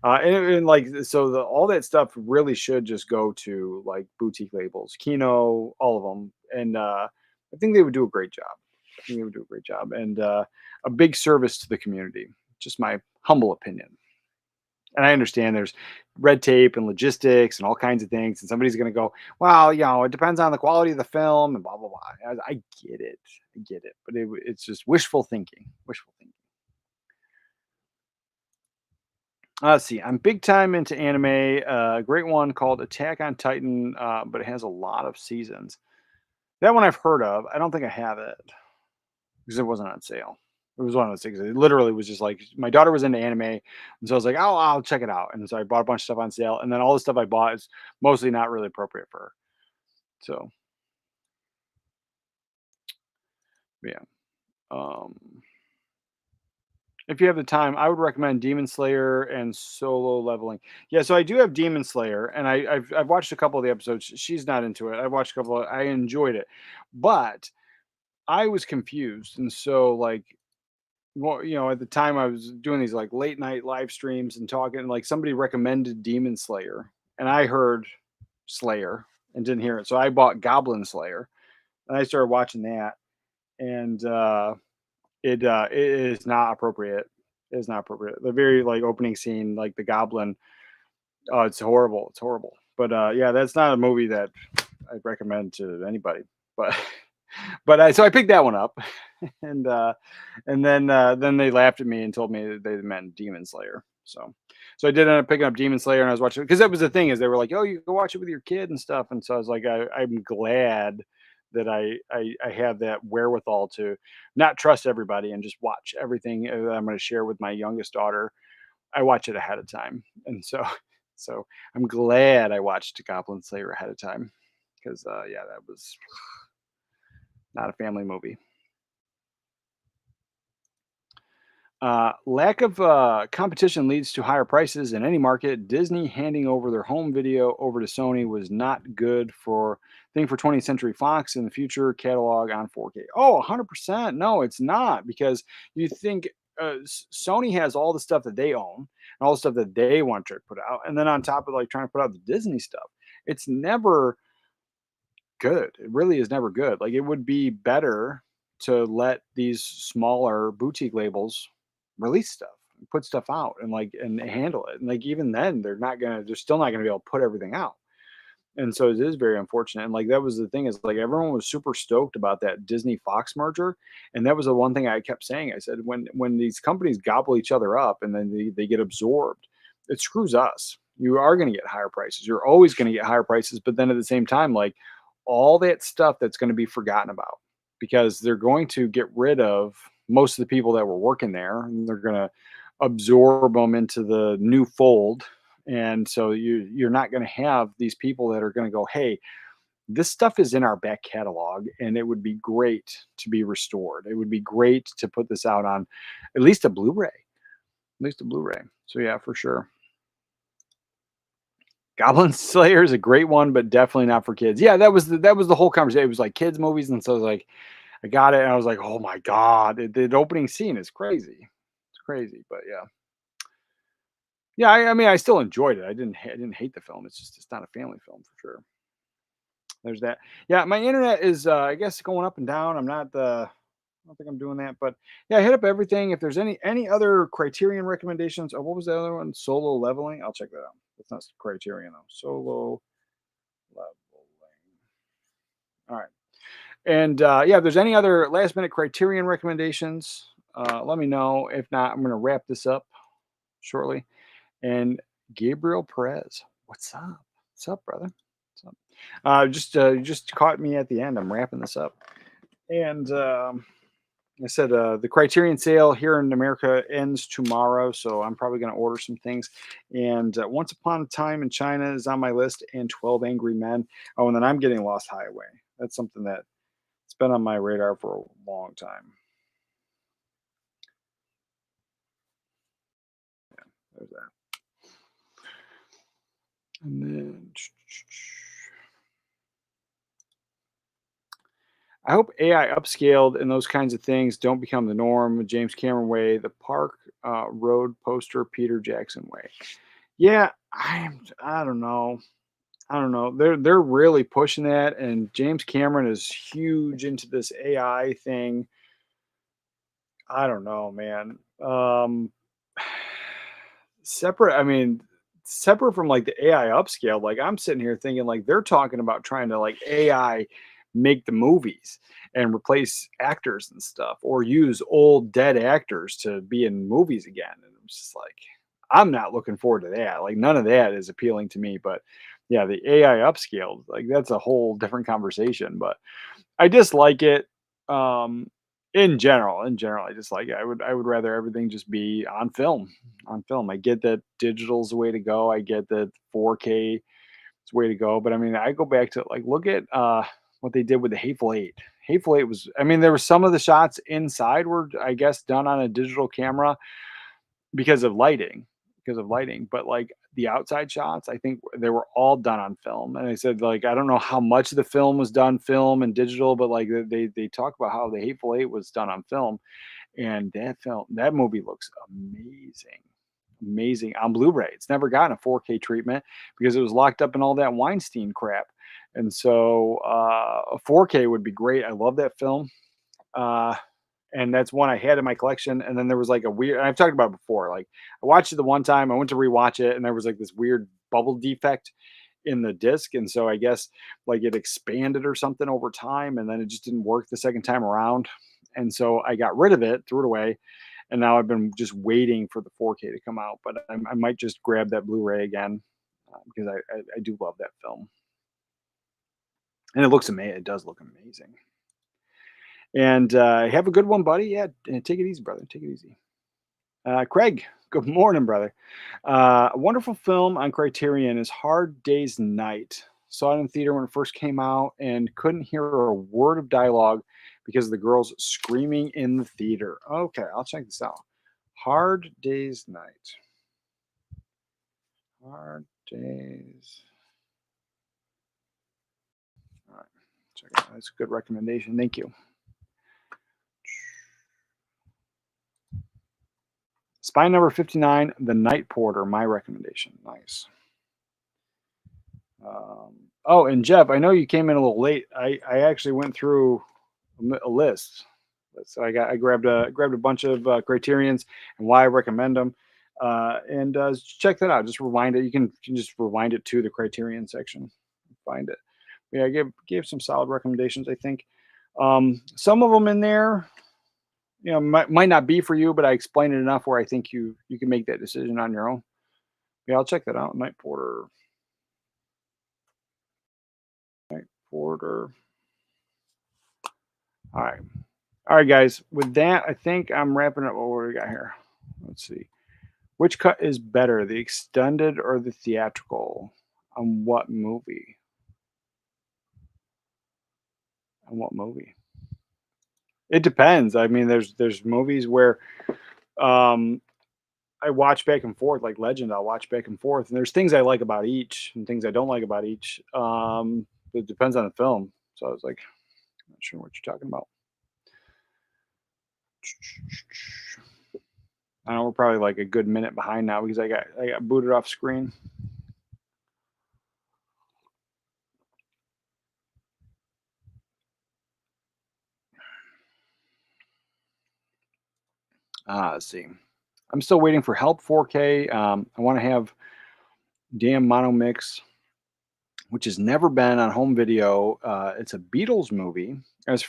And like so, all that stuff really should just go to like boutique labels, Kino, all of them, and I think they would do a great job. I think they would do a great job, and a big service to the community. Just my humble opinion. And I understand there's red tape and logistics and all kinds of things, and somebody's going to go, well, it depends on the quality of the film and blah blah blah. I get it, but it's just wishful thinking. Wishful thinking. Let's see. I'm big time into anime. A great one called Attack on Titan, but it has a lot of seasons. That one I've heard of. I don't think I have it because it wasn't on sale. It was one of those things. It literally was just like my daughter was into anime, and so I was like, "Oh, I'll check it out." And so I bought a bunch of stuff on sale, and then all the stuff I bought is mostly not really appropriate for her. So yeah. Um, if you have the time, I would recommend Demon Slayer and Solo Leveling. Yeah, so I do have Demon Slayer, and I've watched a couple of the episodes. She's not into it. I watched a couple. I enjoyed it, but I was confused, and so like, well, at the time I was doing these like late night live streams and talking, and like somebody recommended Demon Slayer, and I heard Slayer and didn't hear it, so I bought Goblin Slayer, and I started watching that, and it is not appropriate. It is not appropriate. The very like opening scene, like the goblin, oh, it's horrible. It's horrible. But yeah, that's not a movie that I'd recommend to anybody. But so I picked that one up, and then they laughed at me and told me that they meant Demon Slayer. So I did end up picking up Demon Slayer, and I was watching because that was the thing is they were like, oh, you can watch it with your kid and stuff, and so I was like, I'm glad that I have that wherewithal to not trust everybody and just watch everything that I'm going to share with my youngest daughter. I watch it ahead of time, and so I'm glad I watched Goblin Slayer ahead of time because yeah, that was not a family movie. Lack of competition leads to higher prices in any market. Disney handing over their home video over to Sony was not good for 20th Century Fox in the future catalog on 4K. Oh, 100%. No, it's not because you think Sony has all the stuff that they own and all the stuff that they want to put out, and then on top of like trying to put out the Disney stuff, it's never good. It really is never good. Like it would be better to let these smaller boutique labels release stuff, put stuff out and like and handle it. And like even then they're still not gonna be able to put everything out. And so it is very unfortunate. And like that was the thing is like everyone was super stoked about that Disney Fox merger. And that was the one thing I kept saying. I said when these companies gobble each other up and then they get absorbed, it screws us. You are going to get higher prices. You're always going to get higher prices. But then at the same time, like all that stuff that's going to be forgotten about because they're going to get rid of most of the people that were working there and they're going to absorb them into the new fold, and so you're not going to have these people that are going to go, hey, this stuff is in our back catalog and it would be great to be restored. It would be great to put this out on at least a Blu-ray. So yeah, for sure. Goblin Slayer is a great one, but definitely not for kids. Yeah, that was the whole conversation. It was like kids movies, and so I was like, I got it, and I was like, oh my god, the opening scene is crazy. It's crazy, but yeah. Yeah, I mean, I still enjoyed it. I didn't hate the film. It's just it's not a family film for sure. There's that. Yeah, my internet is I guess going up and down. I don't think I'm doing that, but yeah, I hit up everything. If there's any other Criterion recommendations, or what was the other one? Solo Leveling. I'll check that out. That's not Criterion though. Solo Leveling. All right. And yeah, if there's any other last minute Criterion recommendations, let me know. If not, I'm going to wrap this up shortly. And Gabriel Perez, what's up? What's up, brother? What's up? Just caught me at the end. I'm wrapping this up, and I said the Criterion sale here in America ends tomorrow, so I'm probably going to order some things. And Once Upon a Time in China is on my list, and 12 Angry Men. Oh, and then I'm getting Lost Highway. That's something that's been on my radar for a long time. Yeah, there's that. And then I hope AI upscaled and those kinds of things don't become the norm. James Cameron way, the Park Road poster, Peter Jackson way. Yeah, I don't know. I don't know. They're really pushing that, and James Cameron is huge into this AI thing. I don't know, man. Separate. I mean, separate from like the AI upscale. Like I'm sitting here thinking like they're talking about trying to like AI make the movies and replace actors and stuff, or use old dead actors to be in movies again. And I'm just like, I'm not looking forward to that. Like none of that is appealing to me. But yeah, the AI upscaled, like that's a whole different conversation. But I dislike it. In general, I just like it. I would rather everything just be on film. On film. I get that digital's the way to go. I get that 4K is the way to go. But I mean, I go back to like what they did with the Hateful Eight. Hateful Eight was, I mean, there were some of the shots inside were, I guess, done on a digital camera because of lighting, but like the outside shots, I think they were all done on film. And they said, like, I don't know how much of the film was done film and digital, but like they talk about how the Hateful Eight was done on film. And that movie looks amazing on Blu-ray. It's never gotten a 4K treatment because it was locked up in all that Weinstein crap. And so a 4K would be great. I love that film. And that's one I had in my collection. And then there was like a weird, and I've talked about it before. Like I watched it the one time, I went to rewatch it, and there was like this weird bubble defect in the disc. And so I guess like it expanded or something over time, and then it just didn't work the second time around. And so I got rid of it, threw it away. And now I've been just waiting for the 4K to come out. But I might just grab that Blu-ray again because I do love that film. And it looks amazing. It does look amazing. And have a good one, buddy. Yeah, take it easy, brother. Take it easy. Craig, good morning, brother. A wonderful film on Criterion is Hard Day's Night. Saw it in theater when it first came out and couldn't hear a word of dialogue because of the girls screaming in the theater. Okay, I'll check this out. Hard Day's Night. Hard Days. All right, check it out. That's a good recommendation. Thank you. Spy number 59, The Night Porter, my recommendation. Nice. Oh, and Jeff, I know you came in a little late. I actually went through a list. So I grabbed a bunch of Criterions and why I recommend them. And check that out. Just rewind it. You can just rewind it to the Criterion section. Find it. Yeah, I gave some solid recommendations, I think. Some of them in there, might not be for you, but I explained it enough where I think you can make that decision on your own. Yeah, I'll check that out. Night Porter. All right, guys. With that, I think I'm wrapping up. What do we got here? Let's see. Which cut is better, the extended or the theatrical? On what movie? It depends. I mean, there's movies where I watch back and forth, like Legend. I'll watch back and forth, and there's things I like about each and things I don't like about each. It depends on the film. So I was like, I'm not sure what you're talking about. I know we're probably like a good minute behind now because I got booted off screen. Let's see. I'm still waiting for Help 4K. I want to have damn mono mix, which has never been on home video. It's a Beatles movie. As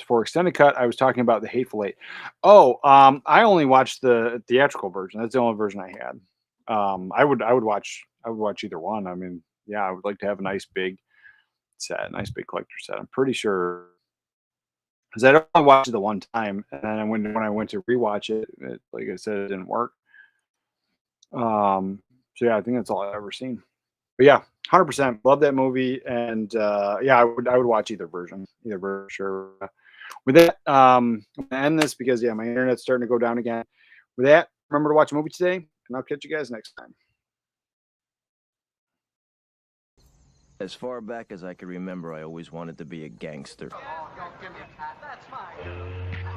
for extended cut, I was talking about the Hateful Eight. Oh, I only watched the theatrical version. That's the only version I had. I would watch either one. I mean, yeah, I would like to have a nice big set, nice big collector set. I'm pretty sure because I only watched it the one time, and then when I went to rewatch it, like I said, it didn't work. So yeah, I think that's all I've ever seen. But yeah, 100% love that movie, and yeah, I would watch either version, sure. With that, I'm gonna end this because yeah, my internet's starting to go down again. With that, remember to watch a movie today, and I'll catch you guys next time. As far back as I can remember, I always wanted to be a gangster. Oh, don't give me a cat. That's mine.